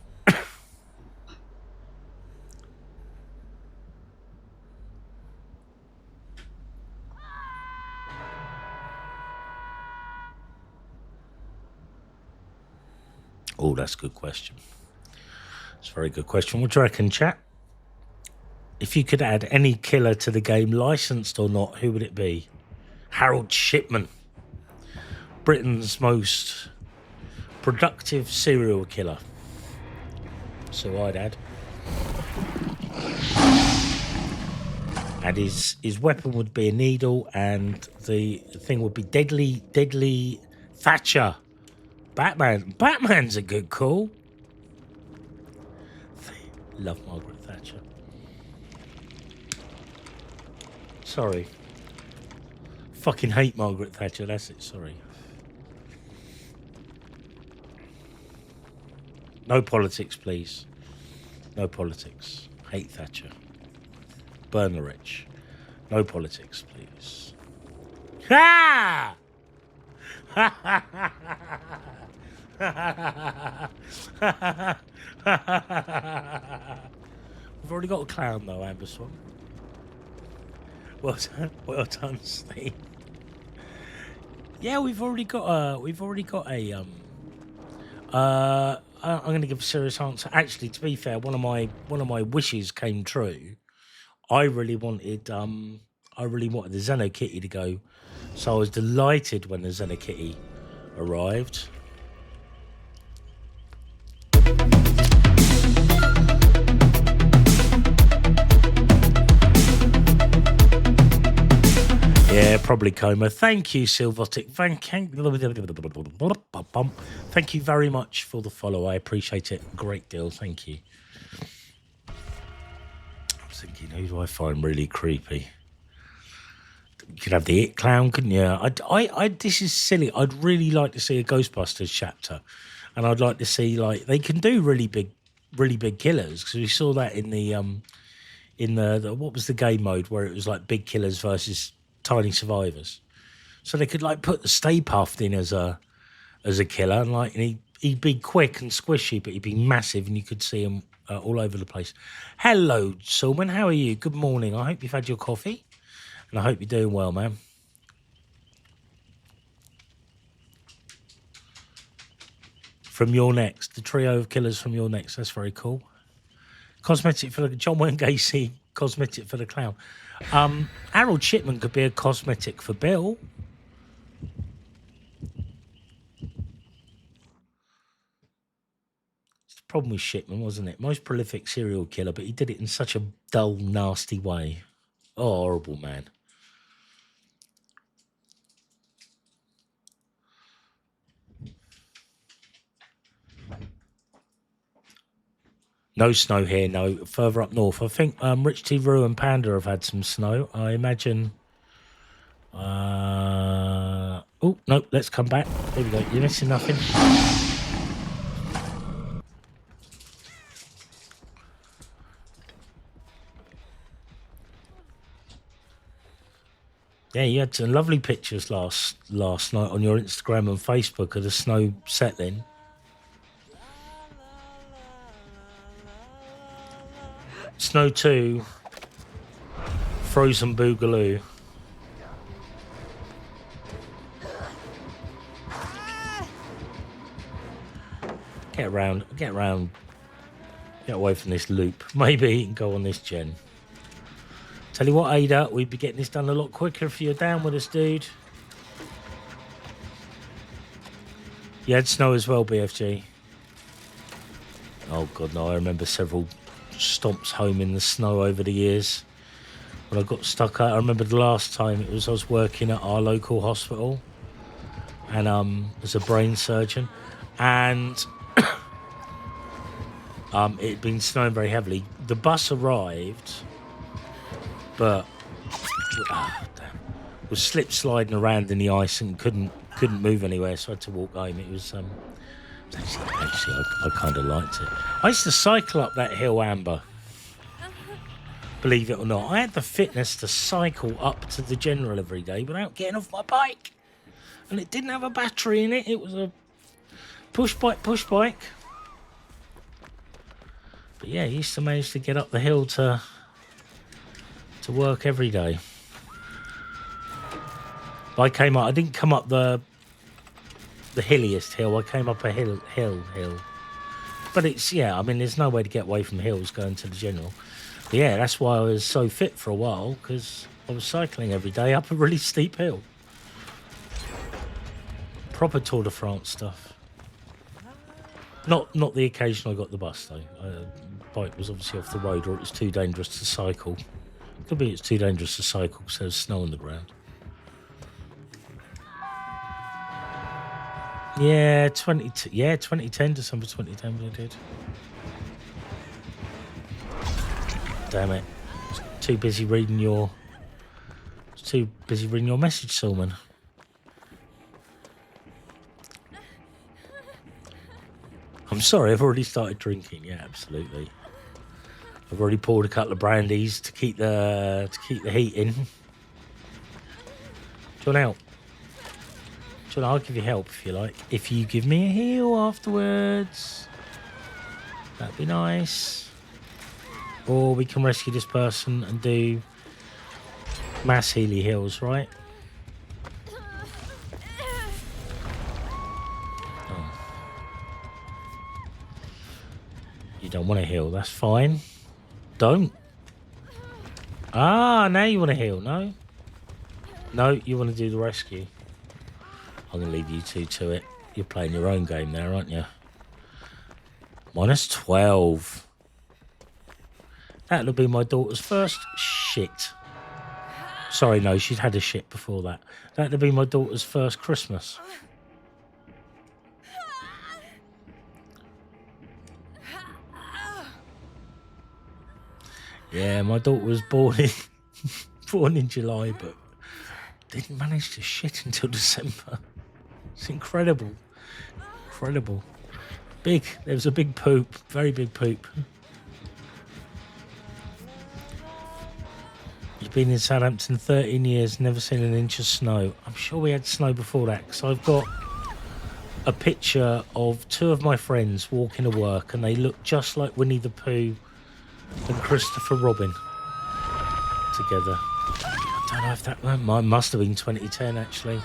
Oh, that's a good question. It's a very good question. What do you reckon, chat? If you could add any killer to the game, licensed or not, who would it be? Harold Shipman. Britain's most productive serial killer. So I'd add. And his weapon would be a needle, and the thing would be Deadly Thatcher. Batman's a good call. Love Margaret Thatcher. Sorry. Fucking hate Margaret Thatcher, that's it, sorry. No politics, please. No politics. Hate Thatcher. Burn the rich. No politics, please. Ha! We've already got a clown though, Amberswan. Well done, Steve. Yeah, we've already got a I'm going to give a serious answer. Actually, to be fair, one of my wishes came true. I really wanted the Xeno Kitty to go, so I was delighted when the Xeno Kitty arrived. Yeah, probably coma. Thank you, Silvotic. Thank you very much for the follow. I appreciate it. Great deal. Thank you. I was thinking, who do I find really creepy? You could have the It Clown, couldn't you? This is silly. I'd really like to see a Ghostbusters chapter, and I'd like to see like they can do really big killers because we saw that in the what was the game mode where it was like big killers versus tiny survivors. So they could like put the Stay Puft in as a killer, and like he'd be quick and squishy, but he'd be massive, and you could see him all over the place. Hello, Sulman. How are you? Good morning. I hope you've had your coffee. And I hope you're doing well, man. From Your Next, the trio of killers from Your Next. That's very cool. Cosmetic for the John Wayne Gacy, cosmetic for the clown. Harold Shipman could be a cosmetic for Bill. It's the problem with Shipman, wasn't it? Most prolific serial killer, but he did it in such a dull, nasty way. Oh, horrible man. No snow here, no. Further up north. I think Rich T. Roo and Panda have had some snow. I imagine... oh, no, let's come back. There we go. You're missing nothing. Yeah, you had some lovely pictures last night on your Instagram and Facebook of the snow settling. Snow 2, Frozen Boogaloo. Get around, get away from this loop. Maybe you can go on this gen. Tell you what, Ada, we'd be getting this done a lot quicker if you're down with us, dude. You had snow as well, BFG. Oh, God, no, I remember several stomps home in the snow over the years when I got stuck out. I remember the last time I was working at our local hospital and as a brain surgeon, and it had been snowing very heavily. The bus arrived, but was slip sliding around in the ice and couldn't move anywhere, so I had to walk home. It was actually I kind of liked it. I used to cycle up that hill, Amber. Believe it or not, I had the fitness to cycle up to the General every day without getting off my bike, and it didn't have a battery in it. It was a push bike. But yeah, I used to manage to get up the hill to work every day. But I didn't come up the hilliest hill. I came up a hill. But it's, yeah, I mean, there's no way to get away from hills going to the General. But yeah, that's why I was so fit for a while, because I was cycling every day up a really steep hill. Proper Tour de France stuff. Not the occasion I got the bus, though. The bike was obviously off the road, or it was too dangerous to cycle. Could be it's too dangerous to cycle because there's snow on the ground. Yeah, 2010, December 2010 we did. Damn it. Too busy reading your message, Solman. I'm sorry, I've already started drinking. Yeah, absolutely. I've already poured a couple of brandies to keep the heat in. Do you want help? I'll give you help if you like. If you give me a heal afterwards, that'd be nice. Or we can rescue this person and do mass Healy heals, right? Oh. You don't want to heal, that's fine. Don't. Ah, now you want to heal, no? No, you want to do the rescue. I'm going to leave you two to it. You're playing your own game there, aren't you? Minus 12. That'll be my daughter's first shit. Sorry, no, she'd had a shit before that. That'll be my daughter's first Christmas. Yeah, my daughter was born in July, but didn't manage to shit until December. It's incredible. Incredible. Big. There was a big poop. Very big poop. He's been in Southampton 13 years, never seen an inch of snow. I'm sure we had snow before that, because I've got a picture of two of my friends walking to work, and they look just like Winnie the Pooh and Christopher Robin together. I don't know if that must have been 2010, actually.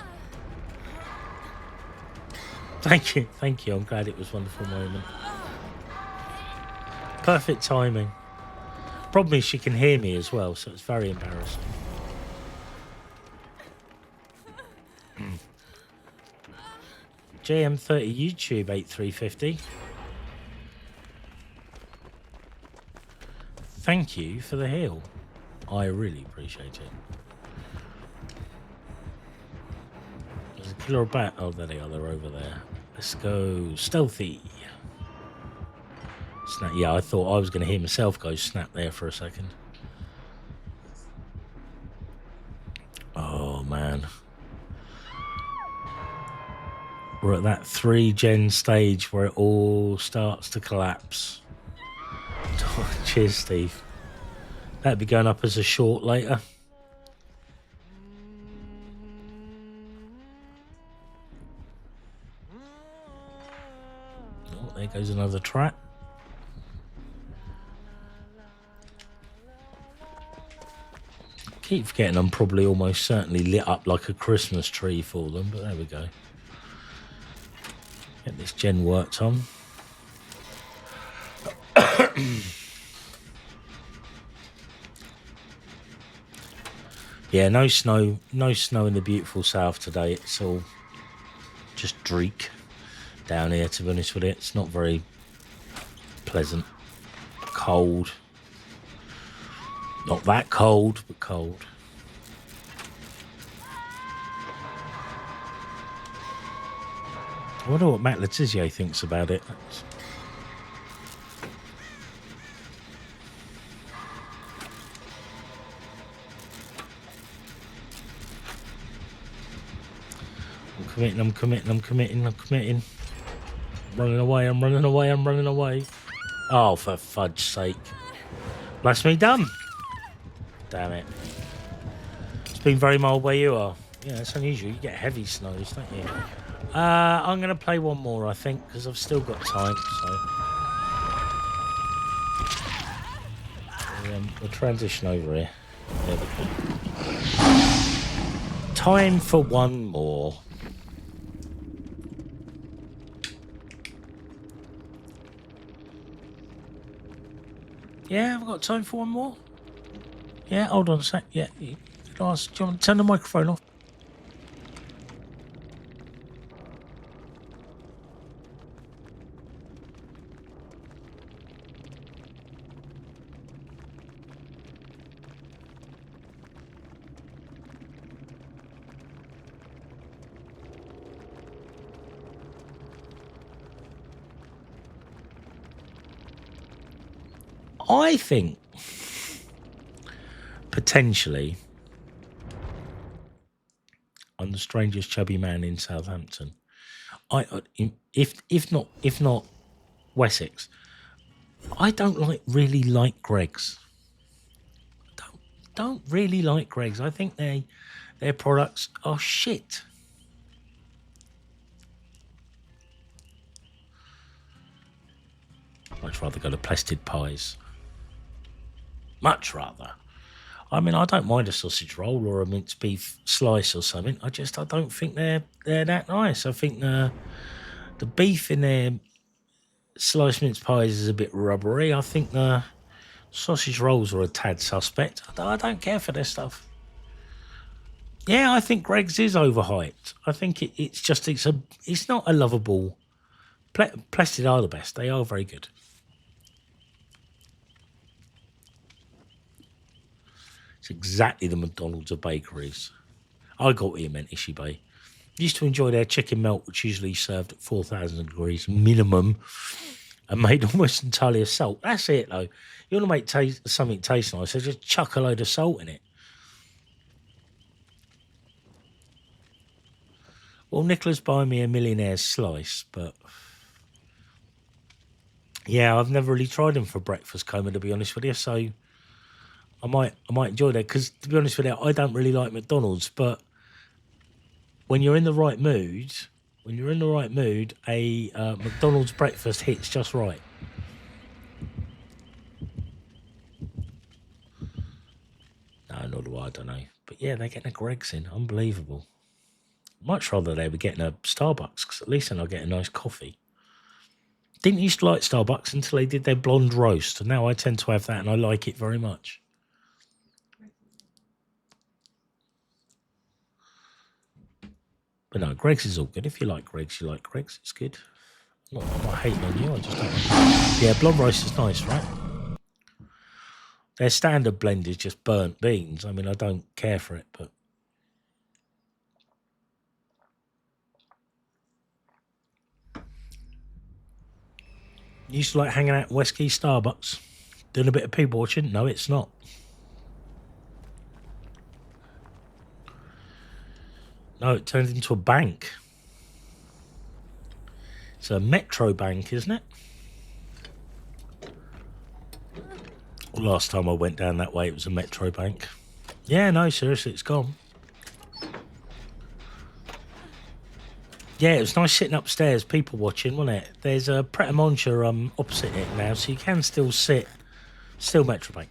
Thank you. I'm glad it was a wonderful moment. Perfect timing. Problem is she can hear me as well, so it's very embarrassing. JM30 YouTube 8350. Thank you for the heal. I really appreciate it. There's a killer bat. Oh, there they are. They're over there. Let's go stealthy. Snap. Yeah, I thought I was going to hear myself go snap there for a second. Oh, man. We're at that 3-gen stage where it all starts to collapse. Oh, cheers, Steve. That'll be going up as a short later. Oh, there goes another trap. Keep forgetting I'm probably almost certainly lit up like a Christmas tree for them, but there we go. Get this gen worked on. Yeah, no snow in the beautiful south today. It's all just dreek down here, to be honest with it. It's not very pleasant. Cold. Not that cold, but cold. I wonder what Matt Letizia thinks about it. I'm committing. Running away. Oh, for fudge's sake. That's me done. Damn it. It's been very mild where you are. Yeah, it's unusual. You get heavy snows, don't you? I'm going to play one more, I think, because I've still got time. So we'll transition over here. There we go. Time for one more. Yeah, I've got time for one more. Yeah, hold on a sec. Yeah, do you want to turn the microphone off? I think potentially I'm the strangest chubby man in Southampton. If not Wessex, I don't really like Greggs. Don't really like Greggs. I think their products are shit. Much rather go to Plested Pies. Much rather. I mean, I don't mind a sausage roll or a minced beef slice or something. I don't think they're that nice. I think the beef in their sliced mince pies is a bit rubbery. I think the sausage rolls are a tad suspect. I don't care for their stuff. Yeah, I think Greggs is overhyped. I think it's not a lovable. Plested are the best. They are very good. It's exactly the McDonald's of bakeries. I got what you meant, Ishibay. Used to enjoy their chicken melt, which usually served at 4,000 degrees minimum, and made almost entirely of salt. That's it, though. You want to make something taste nice, so just chuck a load of salt in it. Well, Nicola's buying me a millionaire's slice, but yeah, I've never really tried them for breakfast coma, to be honest with you. So I might enjoy that because, to be honest with you, I don't really like McDonald's. But when you're in the right mood, a McDonald's breakfast hits just right. No, nor do I. Don't know. But yeah, they're getting a Greg's in. Unbelievable. Much rather they were getting a Starbucks because at least then I'll get a nice coffee. Didn't used to like Starbucks until they did their blonde roast, and now I tend to have that, and I like it very much. But no, Greg's is all good. If you like Greg's, you like Greg's. It's good. I'm not hating on you. I just don't like it. Yeah, blonde roast is nice, right? Their standard blend is just burnt beans. I mean, I don't care for it, but you used to like hanging out at West Key Starbucks, doing a bit of people watching. No, it's not. No, it turned into a bank. It's a Metro bank, isn't it? Last time I went down that way, it was a Metro bank. Yeah, no, seriously, it's gone. Yeah, it was nice sitting upstairs, people watching, wasn't it? There's a Pret a Manger opposite it now, so you can still sit. Still Metro bank.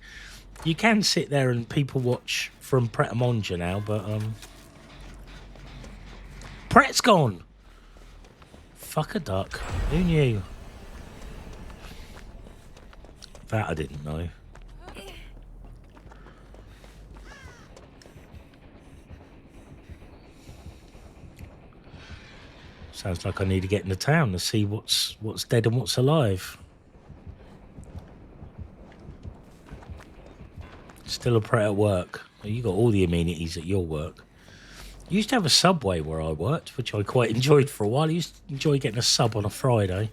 You can sit there and people watch from Pret a Manger now, but Pret's gone. Fuck a duck. Who knew? That I didn't know. Sounds like I need to get into town to see what's dead and what's alive. Still a Pret at work. Well, you got all the amenities at your work. You used to have a Subway where I worked, which I quite enjoyed for a while. I used to enjoy getting a sub on a Friday.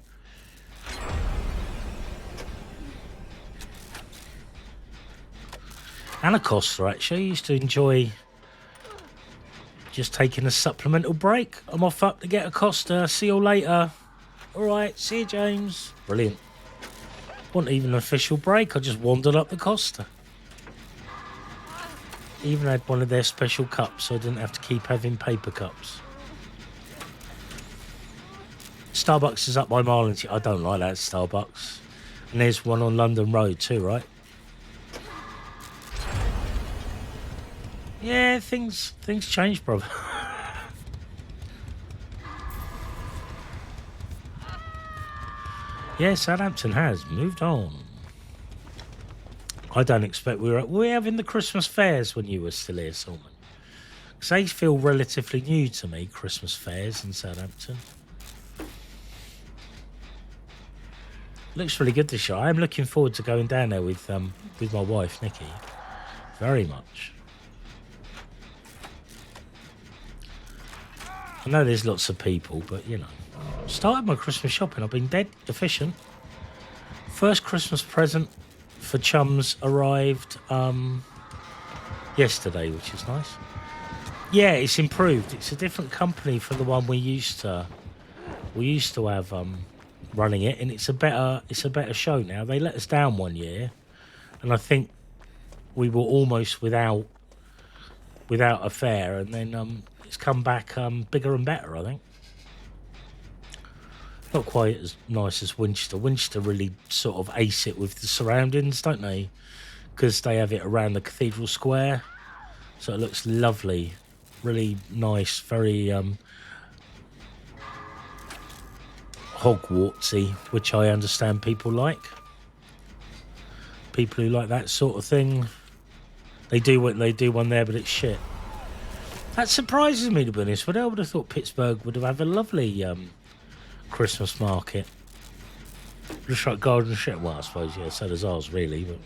And a Costa, actually. I used to enjoy just taking a supplemental break. I'm off up to get a Costa. See you later. All right, see you, James. Brilliant. Wasn't even an official break. I just wandered up the Costa. Even had one of their special cups, so I didn't have to keep having paper cups. Starbucks is up by Marlin. I don't like that Starbucks. And there's one on London Road too, right? Yeah, things change, brother. Yeah, Southampton has moved on. I don't expect were we having the Christmas fairs when you were still here, Salman? Because they feel relatively new to me, Christmas fairs in Southampton. Looks really good this year. I am looking forward to going down there with my wife, Nikki. Very much. I know there's lots of people, but you know. Started my Christmas shopping. I've been dead efficient. First Christmas present for chums arrived yesterday, which is nice. Yeah, it's improved. It's a different company from the one we used to have running it, and it's a better show now. They let us down one year, and I think we were almost without a fair, and then it's come back bigger and better, I think. Not quite as nice as Winchester. Winchester really sort of ace it with the surroundings, don't they? Because they have it around the Cathedral Square. So it looks lovely. Really nice, very Hogwartsy, which I understand people like. People who like that sort of thing. They do one there, but it's shit. That surprises me, to be honest. But I would have thought Pittsburgh would have had a lovely Christmas market. Just like Garden Shed. Well, I suppose, yeah, so does ours, really. But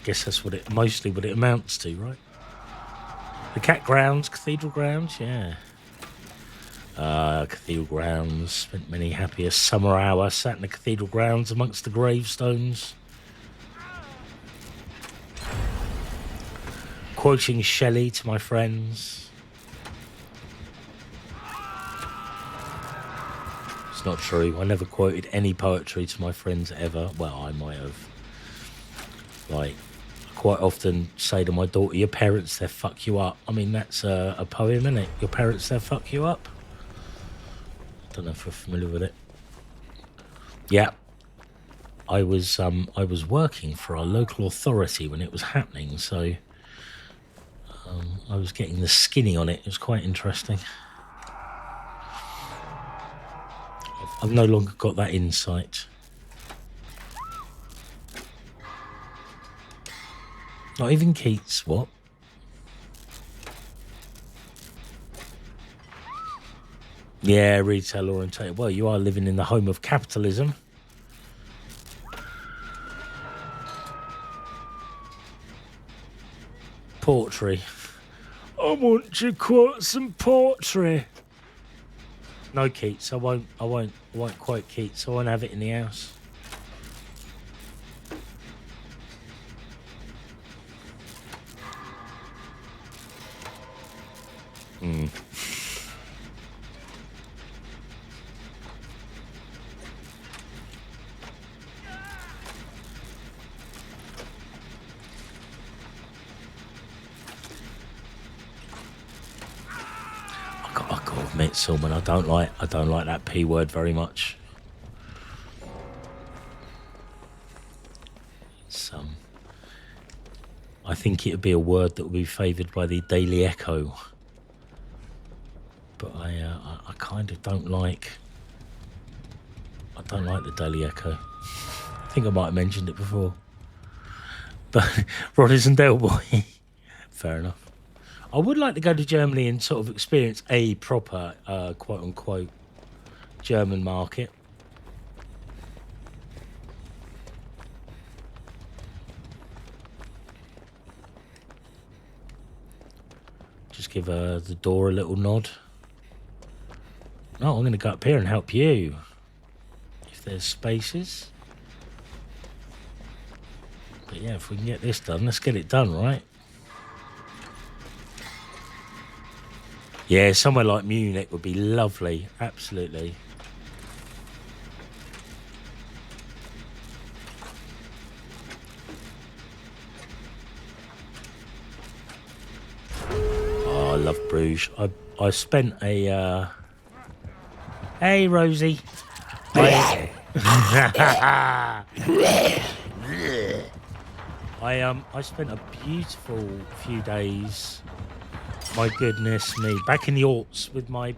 I guess that's mostly what it amounts to, right? The Cat Grounds, Cathedral Grounds, yeah. Cathedral Grounds. Spent many happy a summer hour sat in the Cathedral Grounds amongst the gravestones. quoting Shelley to my friends. It's not true. I never quoted any poetry to my friends ever. Well, I might have. Like, quite often say to my daughter, your parents, they'll fuck you up. I mean, that's a poem, isn't it? Your parents, they'll fuck you up. Don't know if you're familiar with it. Yeah. I was working for our local authority when it was happening, so I was getting the skinny on it. It was quite interesting. I've no longer got that insight. Not even Keats, what? Yeah, retail orientated. Well, you are living in the home of capitalism. Poetry. I want to quote some poetry. No Keats. I won't quote Keats. I won't have it in the house. I gotta admit, Silman, I don't like that P word very much. It's I think it would be a word that would be favoured by the Daily Echo. But I kind of don't like. I don't like the Daily Echo. I think I might have mentioned it before. But Rodders and Del Boy. Fair enough. I would like to go to Germany and sort of experience a proper, quote unquote, German market. Just give the door a little nod. No, I'm going to go up here and help you. If there's spaces. But yeah, if we can get this done, let's get it done, right? Yeah, somewhere like Munich would be lovely. Absolutely. Oh, I love Bruges. I spent a... Hey, Rosie. I spent a beautiful few days, my goodness me, back in the Alps with my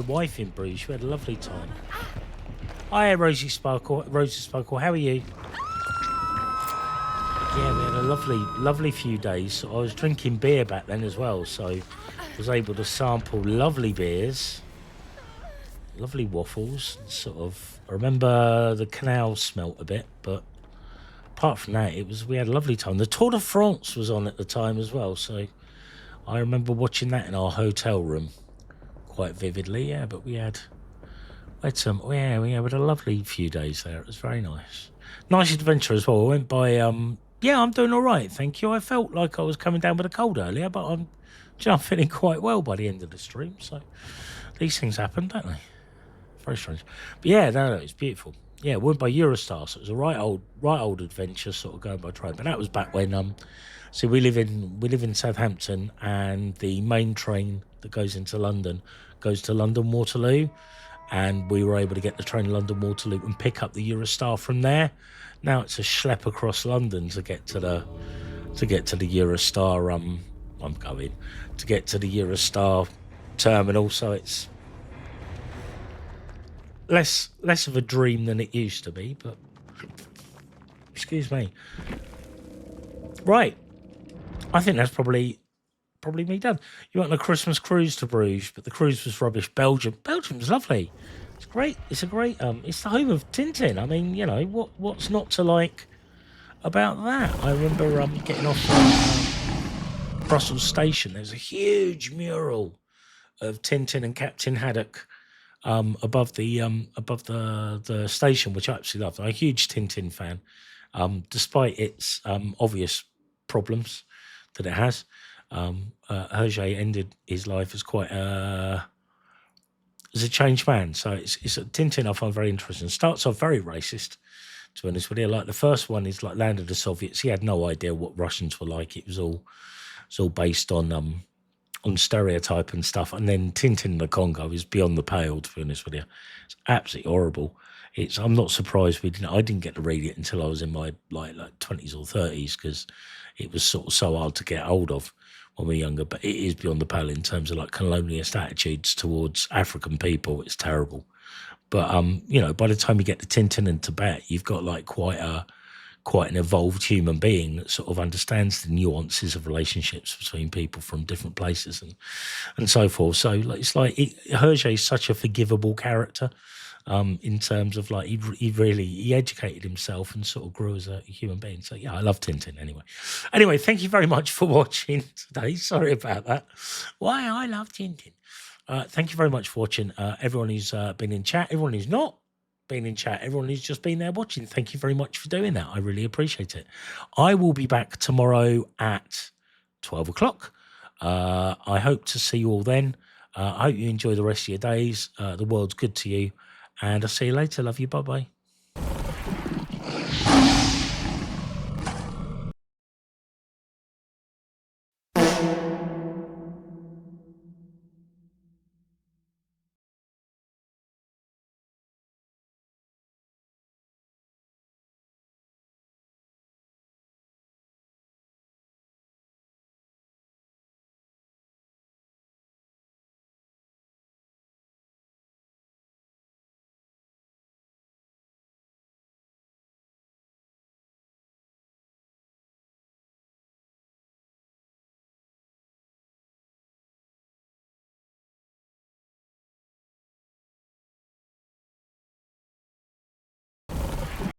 wife in Bruges. We had a lovely time. Hi, Rosie Sparkle. Rosie Sparkle, how are you? Yeah, we had a lovely few days. So I was drinking beer back then as well, so I was able to sample lovely beers. Lovely waffles, sort of. I remember the canal smelt a bit, but apart from that, we had a lovely time. The Tour de France was on at the time as well, so I remember watching that in our hotel room quite vividly. Yeah, but we had a lovely few days there. It was very nice. Nice adventure as well. I went by. I'm doing all right, thank you. I felt like I was coming down with a cold earlier, but I'm feeling quite well by the end of the stream. So these things happen, don't they? Very strange. But yeah, no, it's beautiful. Yeah, we went by Eurostar, so it was a right old adventure, sort of going by train. But that was back when so we live in Southampton, and the main train that goes into London goes to London Waterloo, and we were able to get the train to London Waterloo and pick up the Eurostar from there. Now it's a schlep across London to get to the Eurostar. To get to the Eurostar terminal, so it's less of a dream than it used to be, but excuse me. Right, I think that's probably me done. You went on a Christmas cruise to Bruges, but the cruise was rubbish. Belgium's lovely. It's great. It's a great. It's the home of Tintin. I mean, you know what's not to like about that? I remember getting off Brussels station. There's a huge mural of Tintin and Captain Haddock above the station, which I absolutely loved. I'm a huge Tintin fan, despite its obvious problems that it has. Hergé ended his life as quite as a changed man. So it's a Tintin I find very interesting. Starts off very racist, to be honest with you. Like the first one is like Land of the Soviets. He had no idea what Russians were like. It's all based on stereotype and stuff. And then Tintin in the Congo is beyond the pale, to be honest with you. It's absolutely horrible. I'm not surprised I didn't get to read it until I was in my like 20s or 30s, because it was sort of so hard to get hold of when we were younger. But it is beyond the pale in terms of like colonialist attitudes towards African people. It's terrible. But by the time you get to Tintin and Tibet, you've got like quite an evolved human being that sort of understands the nuances of relationships between people from different places and so forth. So it's like Hergé is such a forgivable character, in terms of like he educated himself and sort of grew as a human being. So yeah, I love Tintin anyway. Thank you very much for watching today. Sorry about that. Why I love Tintin. Thank you very much for watching. Everyone who's been in chat, everyone who's not been in chat, everyone who's just been there watching, thank you very much for doing that. I really appreciate it. I will be back tomorrow at 12 o'clock. I hope to see you all then. I hope you enjoy the rest of your days. The world's good to you. And I'll see you later. Love you. Bye-bye.